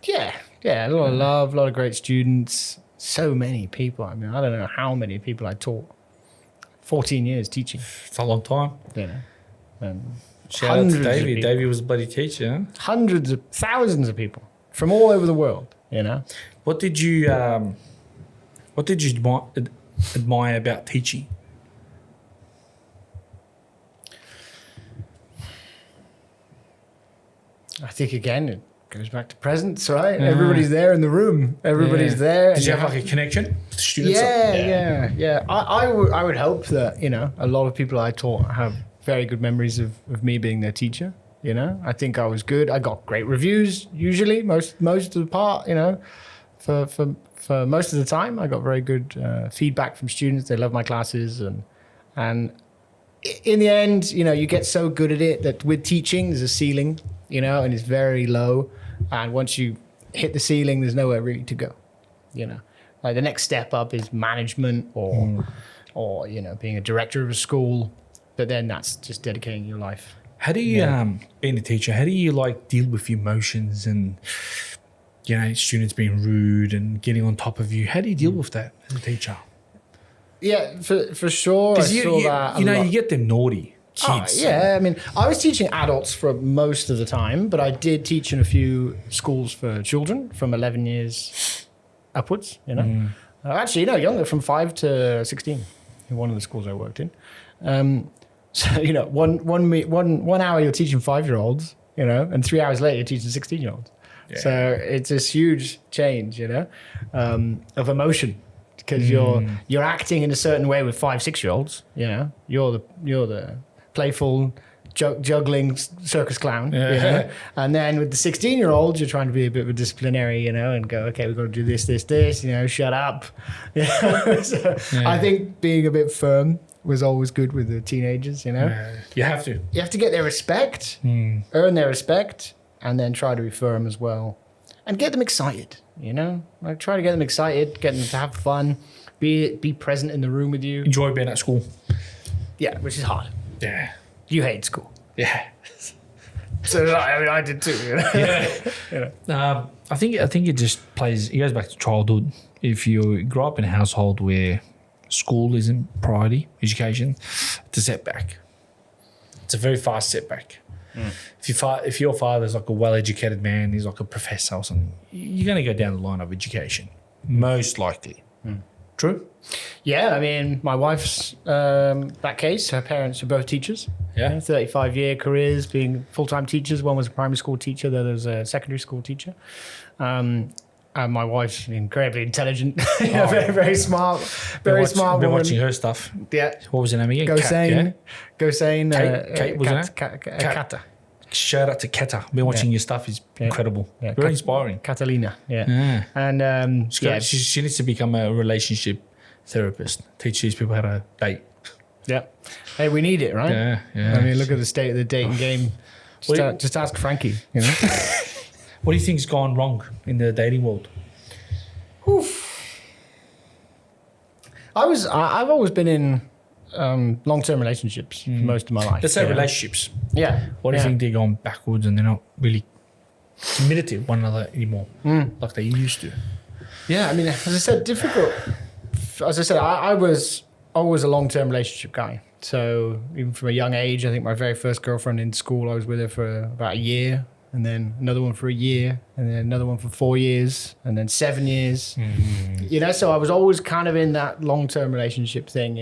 Yeah, a lot of love, a lot of great students. So many people. I mean, I don't know how many people I taught. 14 years teaching. It's a long time. Shout out to Davey. Davey was a bloody teacher. Huh? Hundreds of thousands of people from all over the world. What did you admire about teaching? I think again it goes back to presence, right? Everybody's there in the room. Everybody's there. Did you have like a connection with the students? Yeah. I would hope that a lot of people I taught have very good memories of me being their teacher. I think I was good. I got great reviews usually most of the part. For most of the time, I got very good feedback from students. They love my classes, and in the end, you get so good at it that with teaching, there's a ceiling, and it's very low. And once you hit the ceiling, there's nowhere really to go. Like the next step up is management or being a director of a school. But then that's just dedicating your life. How do you, being a teacher, how do you deal with emotions and students being rude and getting on top of you? How do you deal with that as a teacher? Yeah, for sure. I saw that. You get them naughty kids. I mean, I was teaching adults for most of the time, but I did teach in a few schools for children from 11 years upwards. Actually, younger, from 5 to 16 in one of the schools I worked in. So 1 hour you're teaching 5-year-olds, and 3 hours later you're teaching 16-year-olds. Yeah. So it's this huge change, of emotion, because you're acting in a certain way with 5-6-year-olds. You're the playful juggling circus clown. Yeah. And then with the 16-year-olds, you're trying to be a bit of a disciplinary, and go, okay, we've got to do this, shut up. I think being a bit firm was always good with the teenagers, You have to. You have to get their respect, earn their respect, and then try to be firm as well. And get them excited, try to get them excited, get them to have fun, be present in the room with you. Enjoy being at school. Yeah, which is hard. Yeah. You hate school. Yeah. So I did too. Yeah. I think it just it goes back to childhood. If you grow up in a household where school isn't priority, education, it's a setback. It's a very fast setback. If your father's like a well-educated man, he's like a professor or something, you're going to go down the line of education, most likely. True? Yeah, I mean, my wife's that case, her parents are both teachers. Yeah. 35-year careers being full-time teachers. One was a primary school teacher, the other was a secondary school teacher. And my wife's incredibly intelligent, very, very smart, very smart been woman. watching her stuff. Yeah. What was her name again? Go Sane. Kate, wasn't it? Kata. Shout out to Kata. Been watching your stuff. Is incredible. Yeah. Very inspiring. Catalina. Yeah. And she needs to become a relationship therapist. Teach these people how to date. Yeah. Hey, we need it, right? Yeah. I mean, look at the state of the dating game. Just ask Frankie, What do you think's gone wrong in the dating world? I've always been in long-term relationships for most of my life. Let's say relationships. Yeah. What do you think they're going backwards and they're not really committed to one another anymore like they used to? Yeah, I mean, as I said, difficult. As I said, I was always a long-term relationship guy. So even from a young age, I think my very first girlfriend in school, I was with her for about a year, and then another one for a year, and then another one for 4 years, and then 7 years. So I was always kind of in that long-term relationship thing,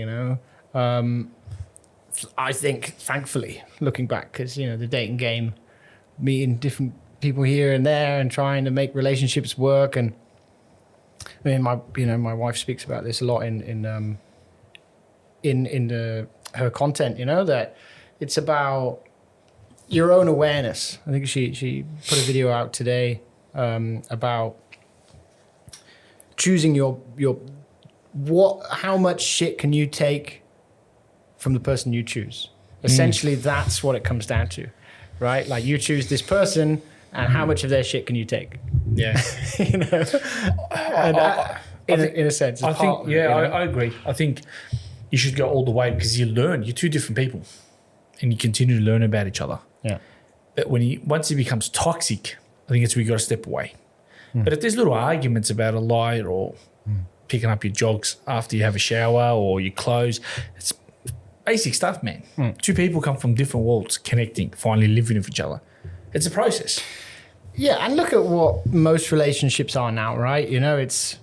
I think, thankfully, looking back, because, the dating game, meeting different people here and there and trying to make relationships work. And I mean, my wife speaks about this a lot in her content, that it's about your own awareness. I think she put a video out today about choosing how much shit can you take from the person you choose. Essentially, that's what it comes down to, right? Like, you choose this person, and how much of their shit can you take? Yeah. In a sense, I agree. I think you should go all the way, because you learn. You're two different people, and you continue to learn about each other. Yeah. But once it becomes toxic, I think it's where you got to step away. But if there's little arguments about a lie or picking up your jogs after you have a shower or your clothes, it's basic stuff, man. Two people come from different worlds, connecting, finally living with each other. It's a process. Yeah, and look at what most relationships are now, right? It's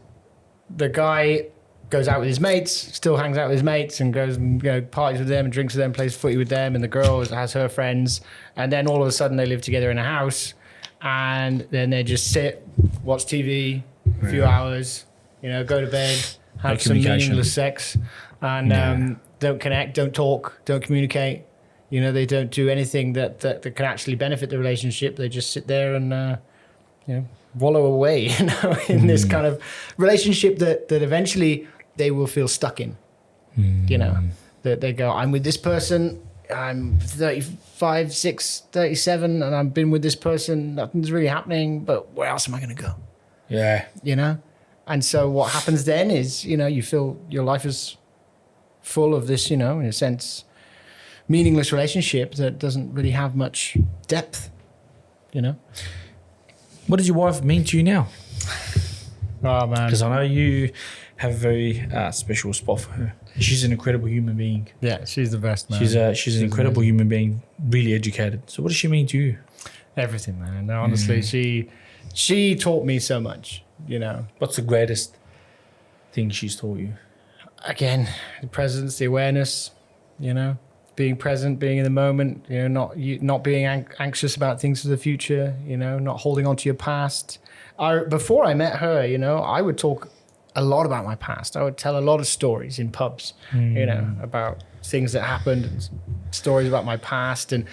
the guy goes out with his mates, still hangs out with his mates, and goes and parties with them and drinks with them, plays footy with them, and the girl has her friends, and then all of a sudden they live together in a house, and then they just sit, watch TV, a few hours, go to bed, have some meaningless sex, and don't connect, don't talk, don't communicate. They don't do anything that can actually benefit the relationship. They just sit there and wallow away, in this kind of relationship that eventually they will feel stuck in. That they go, I'm with this person, I'm 35, 6, 37, and I've been with this person, nothing's really happening, but where else am I going to go? Yeah. And so what happens then is, you feel your life is full of this, in a sense, meaningless relationship that doesn't really have much depth, What does your wife mean to you now? Oh, man. Because I know you have a very special spot for her. She's an incredible human being. Yeah, she's the best, man. She's an incredible human being, really educated. So what does she mean to you? Everything, man. No, honestly, she taught me so much, What's the greatest thing she's taught you? Again, the presence, the awareness, being present, being in the moment, not being anxious about things for the future, not holding on to your past. Before I met her, I would talk a lot about my past. I would tell a lot of stories in pubs, about things that happened, and stories about my past, and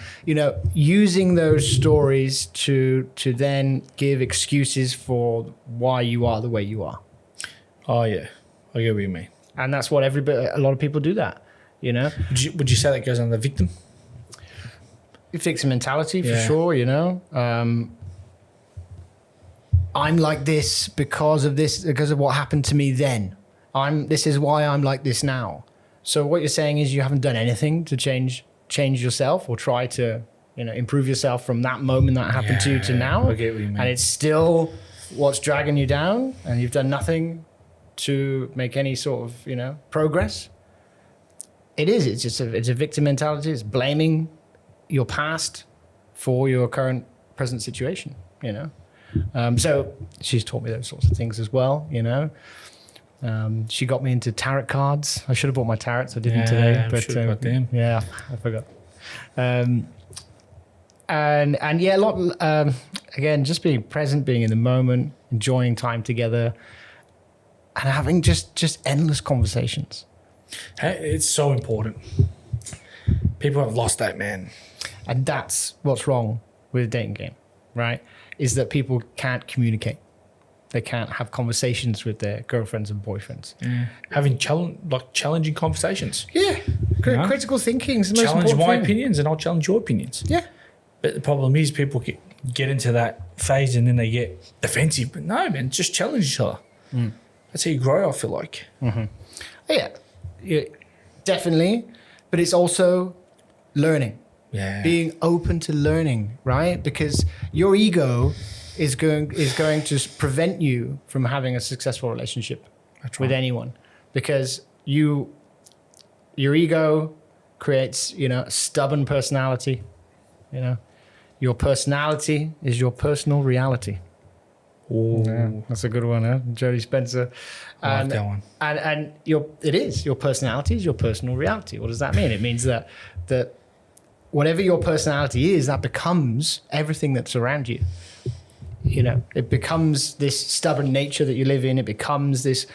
using those stories to then give excuses for why you are the way you are. Oh yeah, I get what you mean. And that's what a lot of people do that. Would you say that goes under victim? Victim mentality, for sure, I'm like this because of what happened to me then. This is why I'm like this now. So what you're saying is you haven't done anything to change yourself or try to, improve yourself from that moment that happened to you to now. I get what you mean. And it's still what's dragging you down, and you've done nothing to make any sort of, progress. It's just it's a victim mentality. It's blaming your past for your present situation, So she's taught me those sorts of things as well, She got me into tarot cards. I should have bought my tarots. I didn't today. But got them. Yeah, I forgot. And yeah, a lot, again, just being present, being in the moment, enjoying time together, and having just endless conversations. Hey, it's so important. People have lost that, man. And that's what's wrong with the dating game, right? Is that people can't communicate. They can't have conversations with their girlfriends and boyfriends. Having challenging conversations. Yeah. Critical thinking is the most challenge important my thing. opinions and I'll challenge your opinions. Yeah. But the problem is people get into that phase and then they get defensive. But no, man, just challenge each other. That's how you grow, I feel like. Yeah, definitely. But it's also learning. Yeah. Being open to learning, right? Because your ego is going to prevent you from having a successful relationship with anyone. Because your ego creates, a stubborn personality. Your personality is your personal reality. Oh, Yeah, that's a good one, huh? Jodie Spencer. I like that one. And your personality is your personal reality. What does that mean? It means that whatever your personality is, that becomes everything that's around you. You know, it becomes this stubborn nature that you live in. It becomes this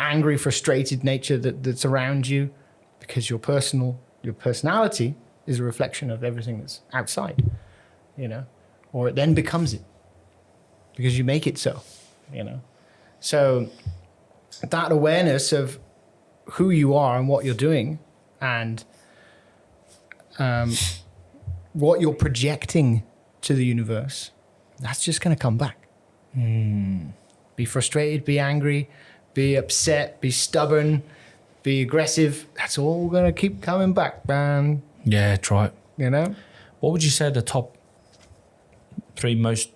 angry, frustrated nature that's around you, because your personality is a reflection of everything that's outside. You know, or it then becomes it because you make it so. You know, so that awareness of who you are and what you're doing, and what you're projecting to the universe, that's just going to come back. Be frustrated, be angry, be upset, be stubborn, be aggressive. That's all going to keep coming back, man. Yeah, try it. You know? What would you say are the top 3 most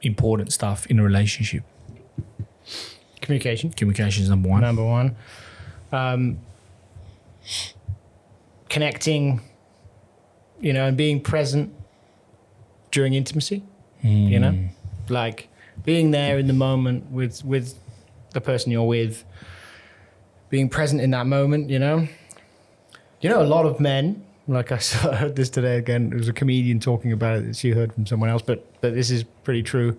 important stuff in a relationship? Communication. Communication is number 1. Number 1. Connecting, you know, and being present during intimacy. You know? Like being there in the moment with the person you're with, being present in that moment, you know? You know, a lot of men, like I heard this today again, there was a comedian talking about it that she heard from someone else, but this is pretty true,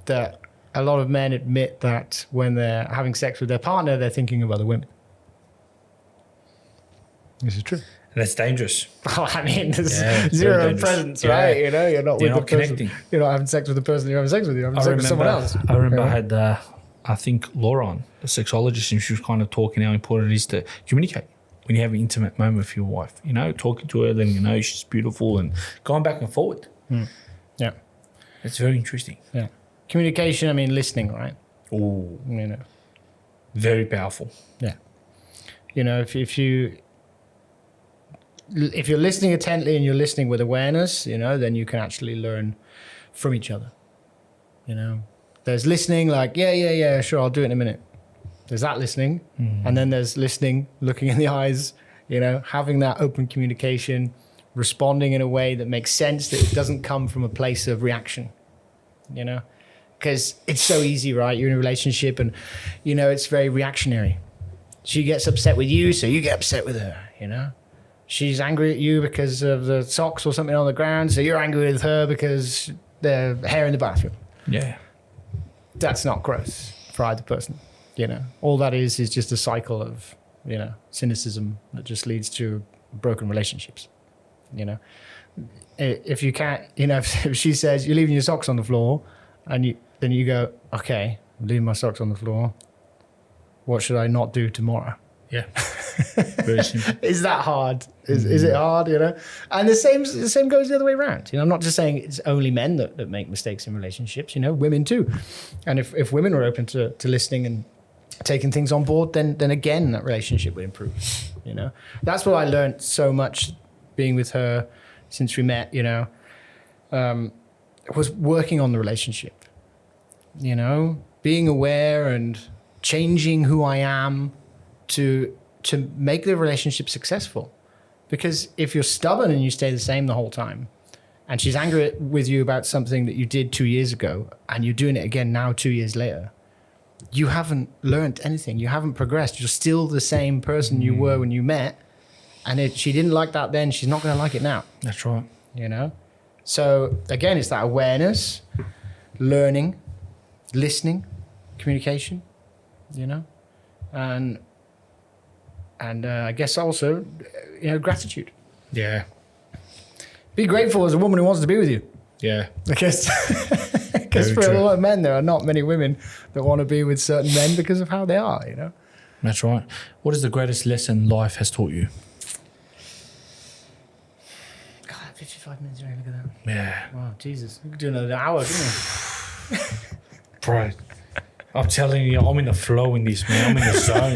that a lot of men admit that when they're having sex with their partner, they're thinking of other women. This is true. That's dangerous. Oh, I mean, there's Yeah, zero very dangerous. presence, Yeah. right? You know, you're not with the person. connecting. You're not having sex with the person you're having sex with. You're having sex with someone else. I remember You know? I had, I think, Laura on, the sexologist, and she was kind of talking how important it is to communicate when you have an intimate moment with your wife. You know, talking to her, letting her know she's beautiful, and going back and forward. Yeah. It's very interesting. Yeah. Communication, I mean, listening, right? Oh, You know, very powerful. yeah. You know, if you're listening intently and you're listening with awareness, you know, then you can actually learn from each other. You know, there's listening like, yeah, sure, I'll do it in a minute. There's that listening. And then there's listening, looking in the eyes, you know, having that open communication, responding in a way that makes sense, that it doesn't come from a place of reaction, you know, because it's so easy, right? You're in a relationship and, you know, it's very reactionary. She gets upset with you, so you get upset with her, you know. She's angry at you because of the socks or something on the ground, so you're angry with her because the hair in the bathroom. Yeah. That's not growth for either person, you know. All that is just a cycle of, you know, cynicism that just leads to broken relationships, you know. If you can't, you know, if she says, you're leaving your socks on the floor, and then you go, okay, I'm leaving my socks on the floor. What should I not do tomorrow? Yeah. Very simple. Is that hard? Is it hard, you know? And the same goes the other way around. You know, I'm not just saying it's only men that make mistakes in relationships, you know, women too. And if women are open to listening and taking things on board, then again, that relationship would improve, you know? That's what I learned so much being with her since we met, you know, was working on the relationship, you know, being aware and changing who I am to make the relationship successful. Because if you're stubborn and you stay the same the whole time, and she's angry with you about something that you did 2 years ago, and you're doing it again now 2 years later, you haven't learned anything. You haven't progressed. You're still the same person you were when you met. And if she didn't like that then, she's not going to like it now. That's right. You know? So again, it's that awareness, learning, listening, communication, you know? And I guess also, you know, gratitude. Yeah. Be grateful as a woman who wants to be with you. Yeah. Because Very for true. a lot of men, there are not many women that want to be with certain men because of how they are, you know? That's right. What is the greatest lesson life has taught you? God, 55 minutes already, look at that. Yeah. Wow, Jesus. We could do another hour, couldn't we? Bro, I'm telling you, I'm in the flow in this, man. I'm in the zone.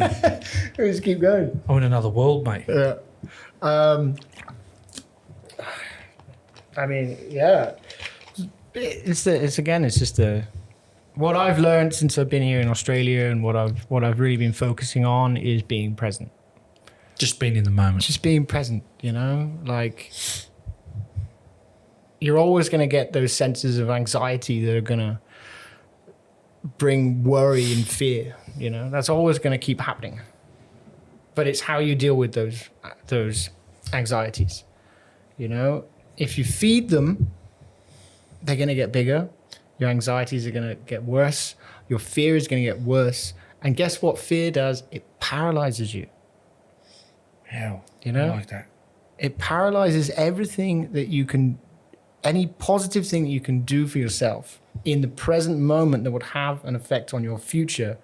We just keep going. I'm in another world, mate. Yeah. I mean, yeah. It's just what I've learned since I've been here in Australia, and what I've really been focusing on is being present. Just being in the moment. Just being present, you know? Like, you're always going to get those senses of anxiety that are going to bring worry and fear. That's always going to keep happening. But it's how you deal with those anxieties. If you feed them, they're going to get bigger. Your anxieties are going to get worse. Your fear is going to get worse. And guess what fear does? It paralyzes you. Hell, I like that. It paralyzes everything that you can, any positive thing that you can do for yourself in the present moment that would have an effect on your future.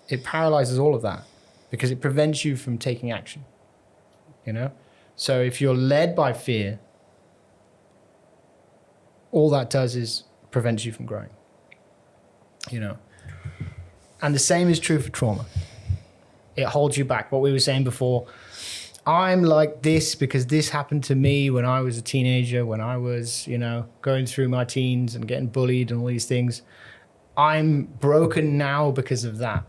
It paralyzes all of that because it prevents you from taking action. So if you're led by fear, all that does is prevents you from growing. And the same is true for trauma. It holds you back. What we were saying before, I'm like this because this happened to me when I was a teenager, when I was, going through my teens and getting bullied and all these things. I'm broken now because of that.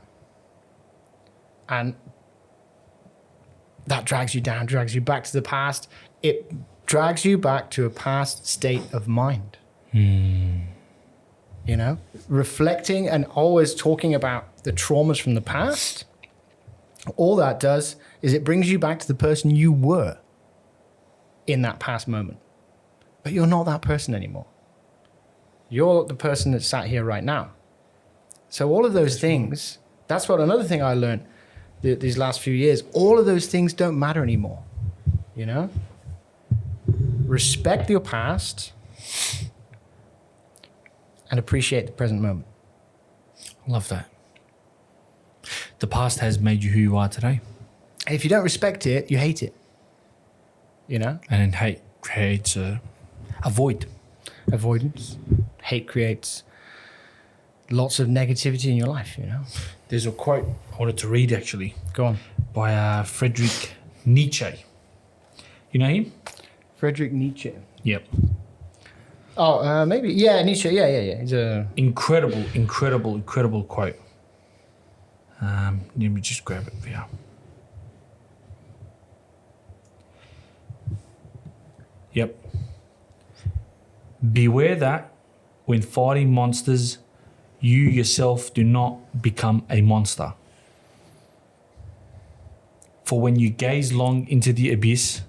And that drags you down, drags you back to the past. It drags you back to a past state of mind. Reflecting and always talking about the traumas from the past, all that does is it brings you back to the person you were in that past moment. But you're not that person anymore. You're the person that's sat here right now. So all of those things, that's what another thing I learned these last few years, all of those things don't matter anymore. Respect your past and appreciate the present moment. Love that. The past has made you who you are today. And if you don't respect it, you hate it. And then hate creates a void. Avoidance. Hate creates lots of negativity in your life, There's a quote I wanted to read actually. Go on. By Friedrich Nietzsche. You know him? Friedrich Nietzsche. Yep. Oh, maybe. Yeah, Nietzsche. Yeah. He's a... Incredible quote. Let me just grab it for you. Yep. Beware that when fighting monsters, you yourself do not become a monster. For when you gaze long into the abyss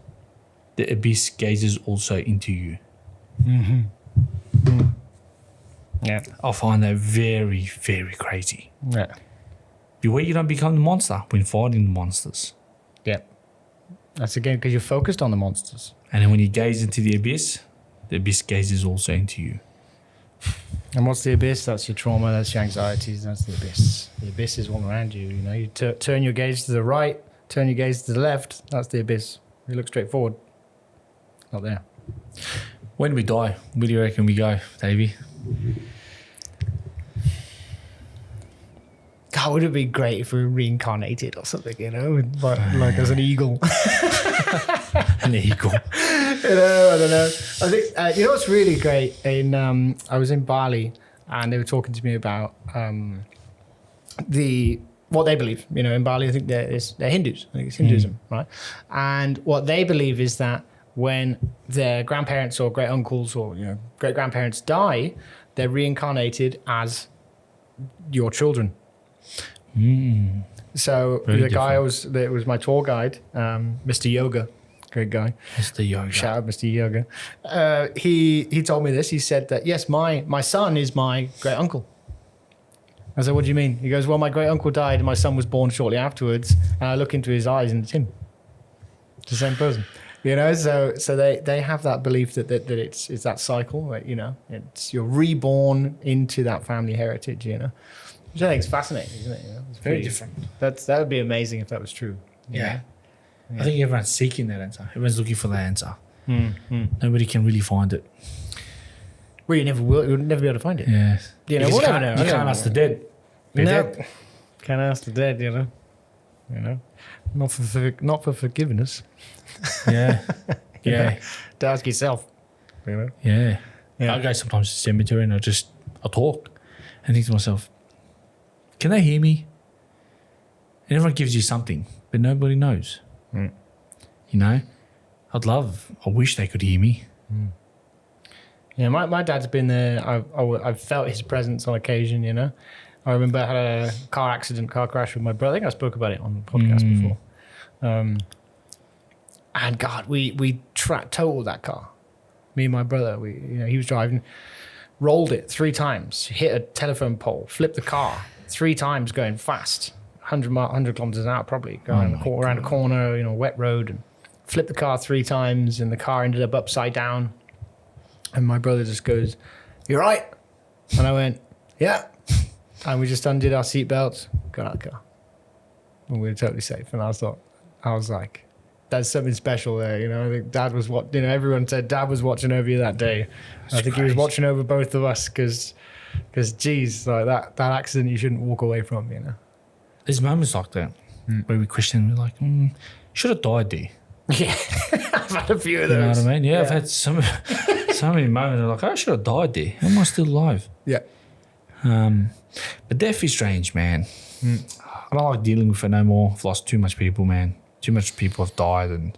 gazes also into you. Yeah. I find that very, very crazy. Yeah. Beware you don't become the monster when fighting the monsters. Yeah. That's again because you're focused on the monsters. And then when you gaze into the abyss gazes also into you. And what's the abyss? That's your trauma, that's your anxieties, that's the abyss. The abyss is all around you. You turn your gaze to the right, turn your gaze to the left, that's the abyss. You look straight forward. Not there. When we die, where do you reckon we go, Davey? God, would it be great if we were reincarnated or something, like as an eagle. An eagle. I don't know. I think what's really great I was in Bali and they were talking to me about what they believe. In Bali, I think they're Hindus. I think it's Hinduism, right? And what they believe is that when their grandparents or great uncles or great grandparents die, they're reincarnated as your children. So Very the guy different. that was my tour guide, Mr. Yoga, great guy. Mr. Yoga. Shout out, Mr. Yoga. He told me this. He said that yes, my son is my great uncle. I said, what do you mean? He goes, well, my great uncle died and my son was born shortly afterwards. And I look into his eyes and it's him. It's the same person. So they have that belief that it's that cycle, that, it's you're reborn into that family heritage, Which I think is fascinating, isn't it? It's Very different. That would be amazing if that was true. Yeah. I think everyone's seeking that answer. Everyone's looking for that answer. Nobody can really find it. Well, you never will. You'll never be able to find it. Yeah. We'll you never know. can't ask the dead. They're dead. Can't ask the dead. Not for forgiveness. Yeah. Yeah. To ask yourself. Yeah. I go sometimes to the cemetery and I talk and think to myself, can they hear me? And everyone gives you something, but nobody knows. I wish they could hear me. Yeah, my dad's been there. I've felt his presence on occasion, you know. I remember I had a car crash with my brother. I think I spoke about it on the podcast before. And God, we totaled that car. Me and my brother, he was driving, rolled it 3 times, hit a telephone pole, flipped the car 3 times going fast, 100 kilometers an hour probably, going around a corner, wet road, and flipped the car 3 times, and the car ended up upside down. And my brother just goes, "You right?" And I went, "Yeah." And we just undid our seatbelts, got out of the car, and we were totally safe. And I was like, that's something special there, I think Dad was everyone said Dad was watching over you that day. I think he was watching over both of us because geez, like that accident you shouldn't walk away from, There's moments like that where we question, we're like, should have died there. Yeah, I've had a few of those. You know what I mean? Yeah, I've had so many moments where I'm like, I should have died there. Am I still alive? Yeah. But death is strange, man. I don't like dealing with it no more. I've lost too much people, man. Too much people have died, and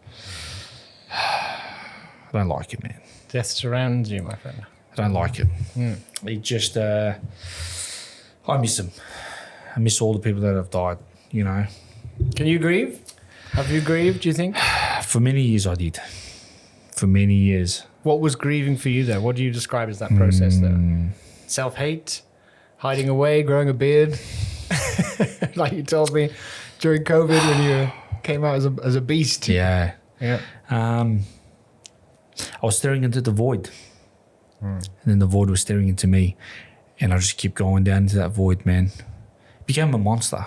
I don't like it, man. Death surrounds you, my friend. I don't like it. It just, I miss them. I miss all the people that have died, Can you grieve? Have you grieved, do you think? For many years I did. For many years. What was grieving for you, though? What do you describe as that process, though? Self-hate? Hiding away? Growing a beard? Like you told me during COVID when you came out as a beast. Yeah. Yeah. I was staring into the void. And then the void was staring into me. And I just kept going down into that void, man. Became a monster.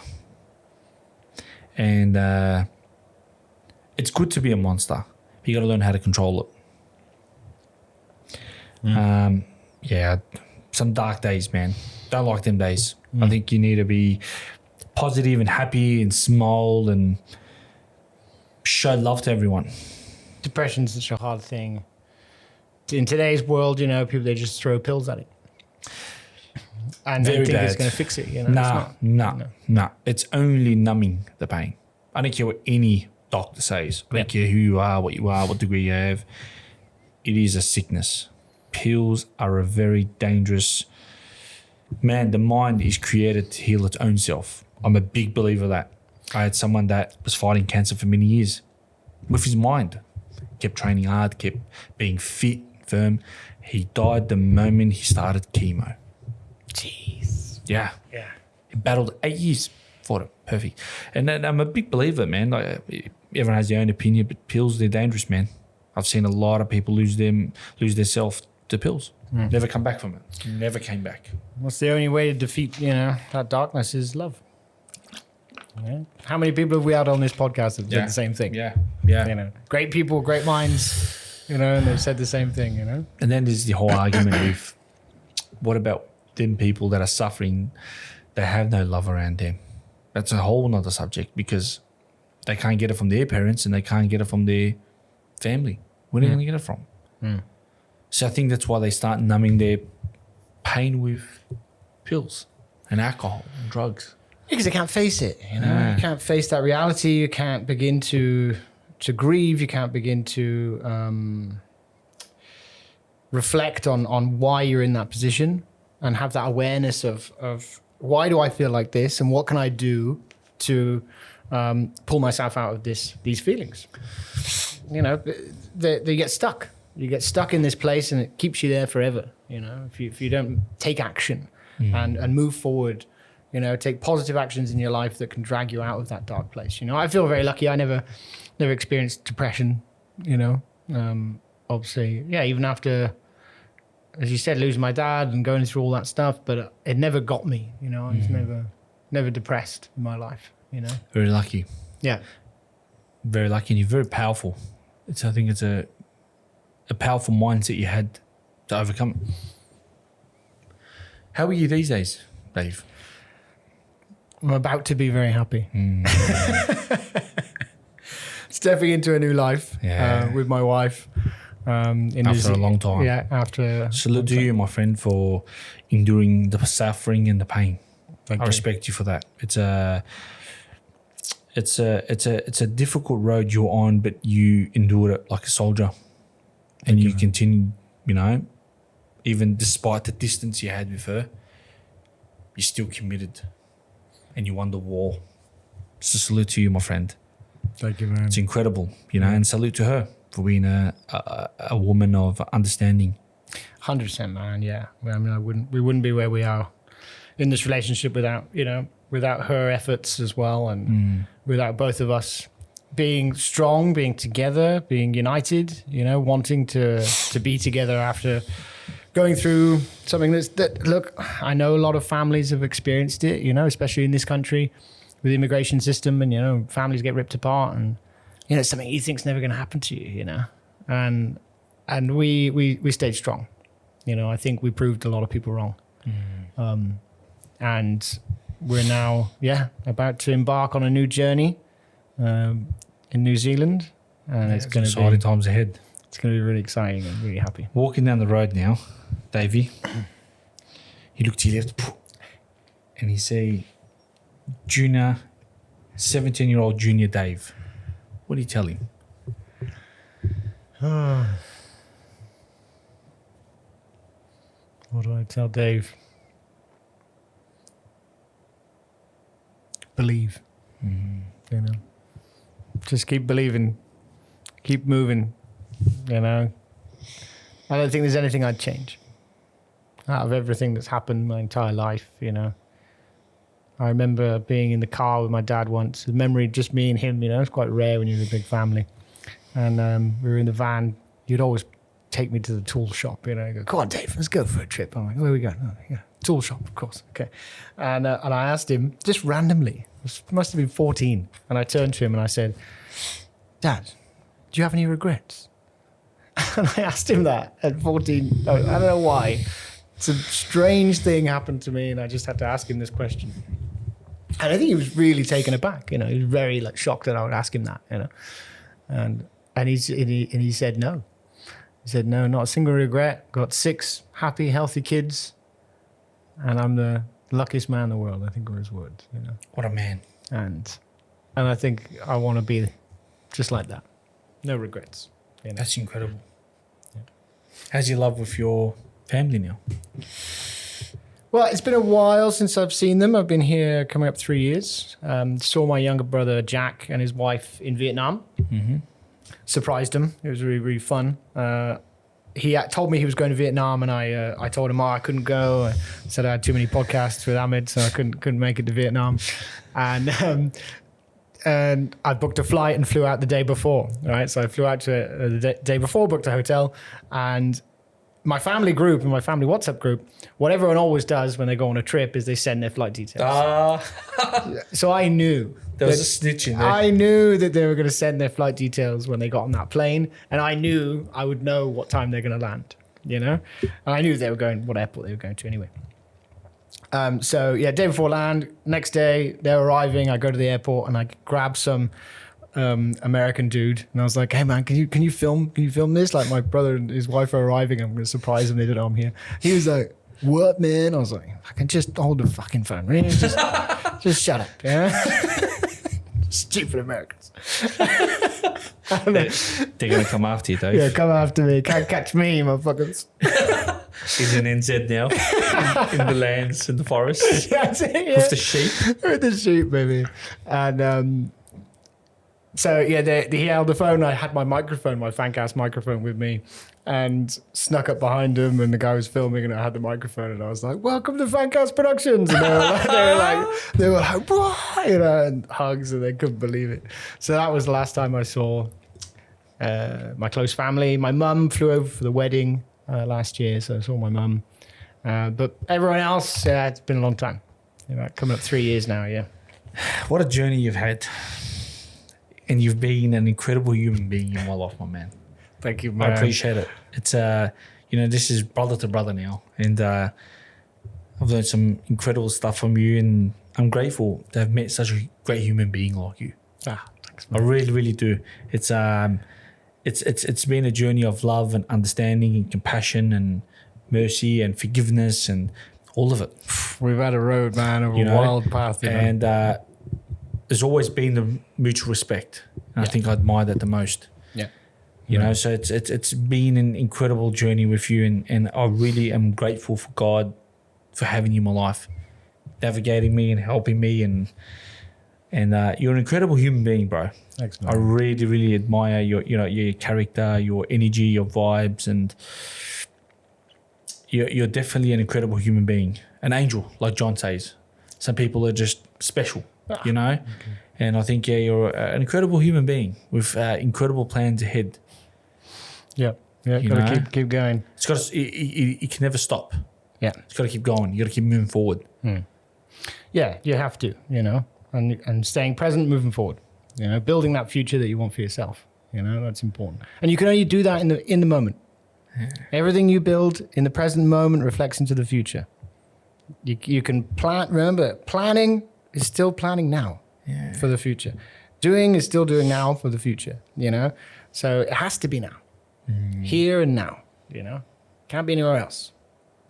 And it's good to be a monster. You got to learn how to control it. Yeah, some dark days, man. Don't like them days. I think you need to be positive and happy and smile and show love to everyone. Depression's such a hard thing. In today's world, people, they just throw pills at it. And they think it's going to fix it. Nah. It's only numbing the pain. I don't care what any doctor says. I don't care who you are, what degree you have. It is a sickness. Pills are a very dangerous... Man, the mind is created to heal its own self. I'm a big believer of that. I had someone that was fighting cancer for many years with his mind. Kept training hard, kept being fit, firm. He died the moment he started chemo. Jeez. Yeah. Yeah. He battled 8 years for it. Perfect. And then I'm a big believer, man. Like, everyone has their own opinion, but pills, they're dangerous, man. I've seen a lot of people lose their self to pills. Never come back from it. Never came back. What's the only way to defeat, that darkness is love. Yeah. How many people have we had on this podcast that did the same thing? Yeah. Great people, great minds, and they've said the same thing, And then there's the whole argument with, what about them people that are suffering, they have no love around them? That's a whole nother subject, because they can't get it from their parents and they can't get it from their family. Where are they going to get it from? So I think that's why they start numbing their pain with pills and alcohol and drugs. Because they can't face it, You can't face that reality. You can't begin to grieve. You can't begin to reflect on why you're in that position and have that awareness of why do I feel like this and what can I do to pull myself out of these feelings. They get stuck. You get stuck in this place and it keeps you there forever. If you don't take action and move forward, take positive actions in your life that can drag you out of that dark place. I feel very lucky. I never experienced depression, obviously. Yeah, even after, as you said, losing my dad and going through all that stuff, but it never got me, I was never depressed in my life, Very lucky. Yeah. Very lucky, and you're very powerful. I think it's a powerful mindset you had to overcome it. How are you these days, Dave? I'm about to be very happy. Stepping into a new life with my wife. After a long time. Yeah, after... Salute to you, my friend, for enduring the suffering and the pain. Thank I you. respect you for that. It's a difficult road you're on, but you endured it like a soldier. And you continue, even despite the distance you had with her, you're still committed and you won the war. So salute to you, my friend. Thank you, man. It's incredible, and salute to her for being a woman of understanding. 100%, man. Yeah. I mean, we wouldn't be where we are in this relationship without her efforts as well, and without both of us being strong, being together, being united, wanting to be together after going through something look, I know a lot of families have experienced it, especially in this country with the immigration system, and, families get ripped apart, and, it's something you think's never going to happen to you, and we stayed strong. I think we proved a lot of people wrong. And we're now, about to embark on a new journey in New Zealand. And it's going to be exciting times ahead. It's going to be really exciting. I'm really happy. Walking down the road now, Davey, he looked to your left and he say, 17-year-old junior Dave. What do you tell him? What do I tell Dave? Believe. Just keep believing. Keep moving. I don't think there's anything I'd change. Out of everything that's happened my entire life, I remember being in the car with my dad once. The memory, just me and him, it's quite rare when you're in a big family. And we were in the van. You'd always take me to the tool shop, go, come on, Dave, let's go for a trip. I'm like, where are we going? Oh, yeah, tool shop, of course. Okay. And I asked him, just randomly, must have been 14. And I turned to him and I said, Dad, do you have any regrets? And I asked him that at 14. I don't know why. It's a strange thing happened to me, and I just had to ask him this question. And I think he was really taken aback. He was very shocked that I would ask him that. And he said no. He said no, not a single regret. Got 6 happy, healthy kids, and I'm the luckiest man in the world. I think were his words. What a man. And I think I want to be just like that. No regrets. That's incredible. Yeah. How's your love with your family now? Well, it's been a while since I've seen them. I've been here coming up 3 years. Saw my younger brother Jack and his wife in Vietnam. Surprised him. It was really, really fun. He told me he was going to Vietnam, and I told him, I couldn't go. I said I had too many podcasts with Ahmad, so I couldn't make it to Vietnam. And I booked a flight and flew out the day before, right? So I flew out the day before, booked a hotel, and my family group and my family WhatsApp group, what everyone always does when they go on a trip is they send their flight details. So I knew. There was a snitch in there. I knew that they were going to send their flight details when they got on that plane, and I knew I would know what time they're going to land, And I knew they were going, what airport they were going to anyway. So yeah, day before land, next day they're arriving. I go to the airport and I grab some American dude, and I was like, "Hey man, can you film this? Like my brother and his wife are arriving. I'm going to surprise them. They don't know I'm here." He was like, "What, man?" I was like, "I can just hold the fucking phone. Really? Just shut up, yeah." Stupid Americans. They're going to come after you, Dave. Yeah, come after me. Can't catch me, motherfuckers. He's in NZ now, in the lands, in the forest, That's it, yeah. with the sheep. With the sheep, baby. And so, yeah, he held the phone. I had my microphone, my Fancast microphone with me, and snuck up behind him, and the guy was filming, and I had the microphone, and I was like, "Welcome to Fancast Productions." And they were like, "What?" And hugs, and they couldn't believe it. So that was the last time I saw my close family. My mum flew over for the wedding last year, so I saw my mum. But everyone else, it's been a long time. Coming up 3 years now, yeah. What a journey you've had. And you've been an incredible human being in my life, my man. Thank you, man. I appreciate it. It's, this is brother to brother now. And I've learned some incredible stuff from you, and I'm grateful to have met such a great human being like you. Thanks, man. I really, really do. It's been a journey of love and understanding and compassion and mercy and forgiveness and all of it. We've had a road, man, of a wild path. And there's always been the mutual respect. And I think I admire that the most. Yeah. You know, so it's been an incredible journey with you, and I really am grateful for God for having you in my life, navigating me and helping me, and you're an incredible human being, bro. Thanks, man. I really, really admire your character, your energy, your vibes, and you're definitely an incredible human being, an angel, like John says. Some people are just special, you know. Okay. And I think you're an incredible human being with incredible plans ahead. Yeah, got to keep going. It's got to, it can never stop. Yeah, it's got to keep going. You got to keep moving forward. Yeah, you have to, and staying present, moving forward. Building that future that you want for yourself. That's important, and you can only do that in the moment. Yeah. Everything you build in the present moment reflects into the future. You can plan. Remember, planning is still planning now for the future. Doing is still doing now for the future. So it has to be now. Here and now, can't be anywhere else,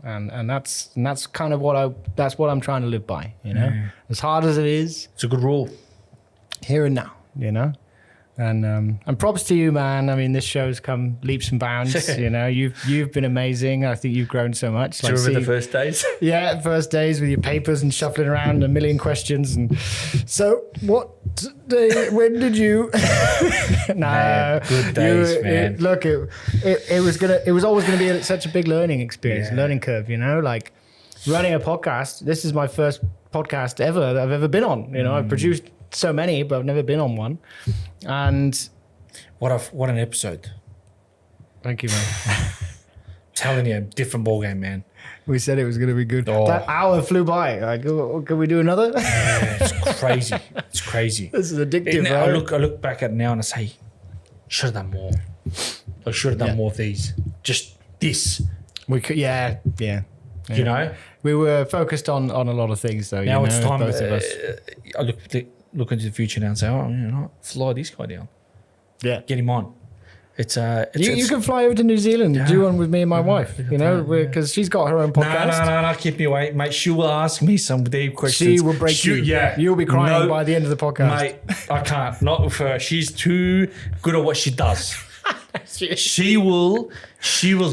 and that's kind of what I'm trying to live by, as hard as it is. It's a good rule. Here and now, and props to you, man. I mean, this show's come leaps and bounds. You've been amazing. I think you've grown so much. Do you remember the first days? Yeah, first days with your papers and shuffling around, a million questions. And so, what day? When did you? No, good days, man. It was always gonna be such a big learning experience, learning curve. Like running a podcast. This is my first podcast ever that I've ever been on. I've produced so many, but I've never been on one. And what an episode! Thank you, man. Telling you, different ballgame, man. We said it was going to be good. Oh. That hour flew by. Like, can we do another? Yeah, it's crazy. It's crazy. This is addictive. I look back at it now and I say, should have done more. I should have done more of these. Just this. We could, yeah. We were focused on a lot of things, though. Now it's time. Both of us. I look into the future now and say, fly this guy down. Yeah, get him on. You can fly over to New Zealand and do one with me and my wife, because she's got her own podcast. No, keep me away, mate. She will ask me some deep questions. She will break you. Yeah. You'll be crying by the end of the podcast. Mate, I can't. Not with her. She's too good at what she does. She will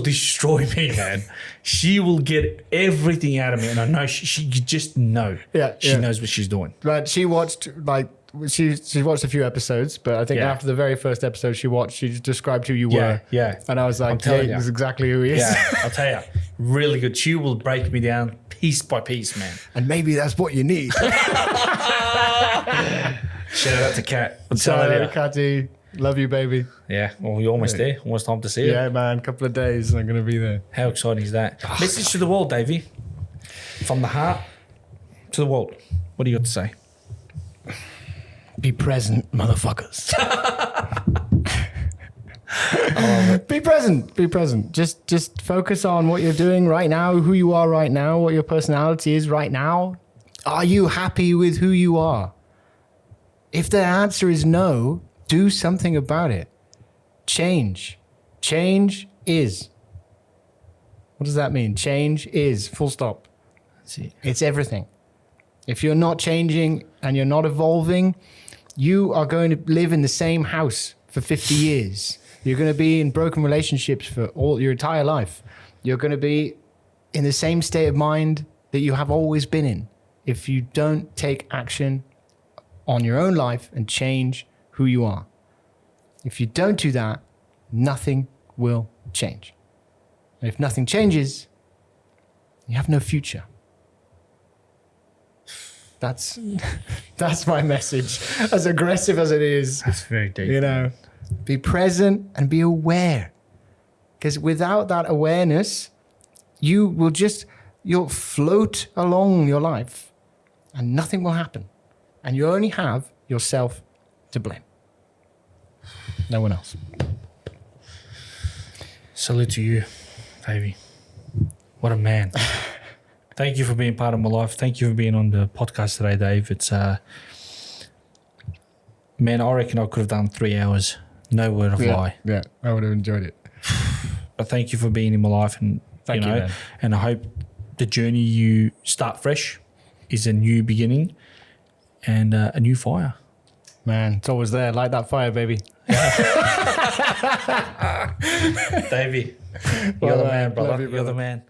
destroy me, man. She will get everything out of me, and I know you just know. She knows what she's doing. But she watched she watched a few episodes, but I think after the very first episode she watched, she described who you were. Yeah. And I was like, this is exactly who he is. Yeah, I'll tell you, really good. She will break me down piece by piece, man. And maybe that's what you need. Shout out to Kat. Shout out to Catty. Love you, baby. Yeah, well, you're almost there. Almost time to see it. Yeah, man. Couple of days, I'm going to be there. How exciting is that? Message to the world, Davey. From the heart to the world. What do you got to say? Be present, motherfuckers. Be present. Be present. Just focus on what you're doing right now, who you are right now, what your personality is right now. Are you happy with who you are? If the answer is no, do something about it. Change. Change is. What does that mean? Change is. Full stop. That's it. It's everything. If you're not changing and you're not evolving, you are going to live in the same house for 50 years. You're going to be in broken relationships for all your entire life. You're going to be in the same state of mind that you have always been in if you don't take action on your own life and change who you are. If you don't do that, nothing will change. And if nothing changes, you have no future. That's my message. As aggressive as it is. That's very deep. Be present and be aware. Because without that awareness, you'll float along your life and nothing will happen. And you only have yourself to blame. No one else. Salute to you, Davey. What a man. Thank you for being part of my life. Thank you for being on the podcast today, Dave. It's man, I reckon I could have done 3 hours. No word of lie. Yeah, I would have enjoyed it. But thank you for being in my life, and thank you, man. And I hope the journey you start fresh is a new beginning and a new fire. Man, it's always there. Light that fire, baby. Davey, you're the man, brother. Love you, You're the brother. man.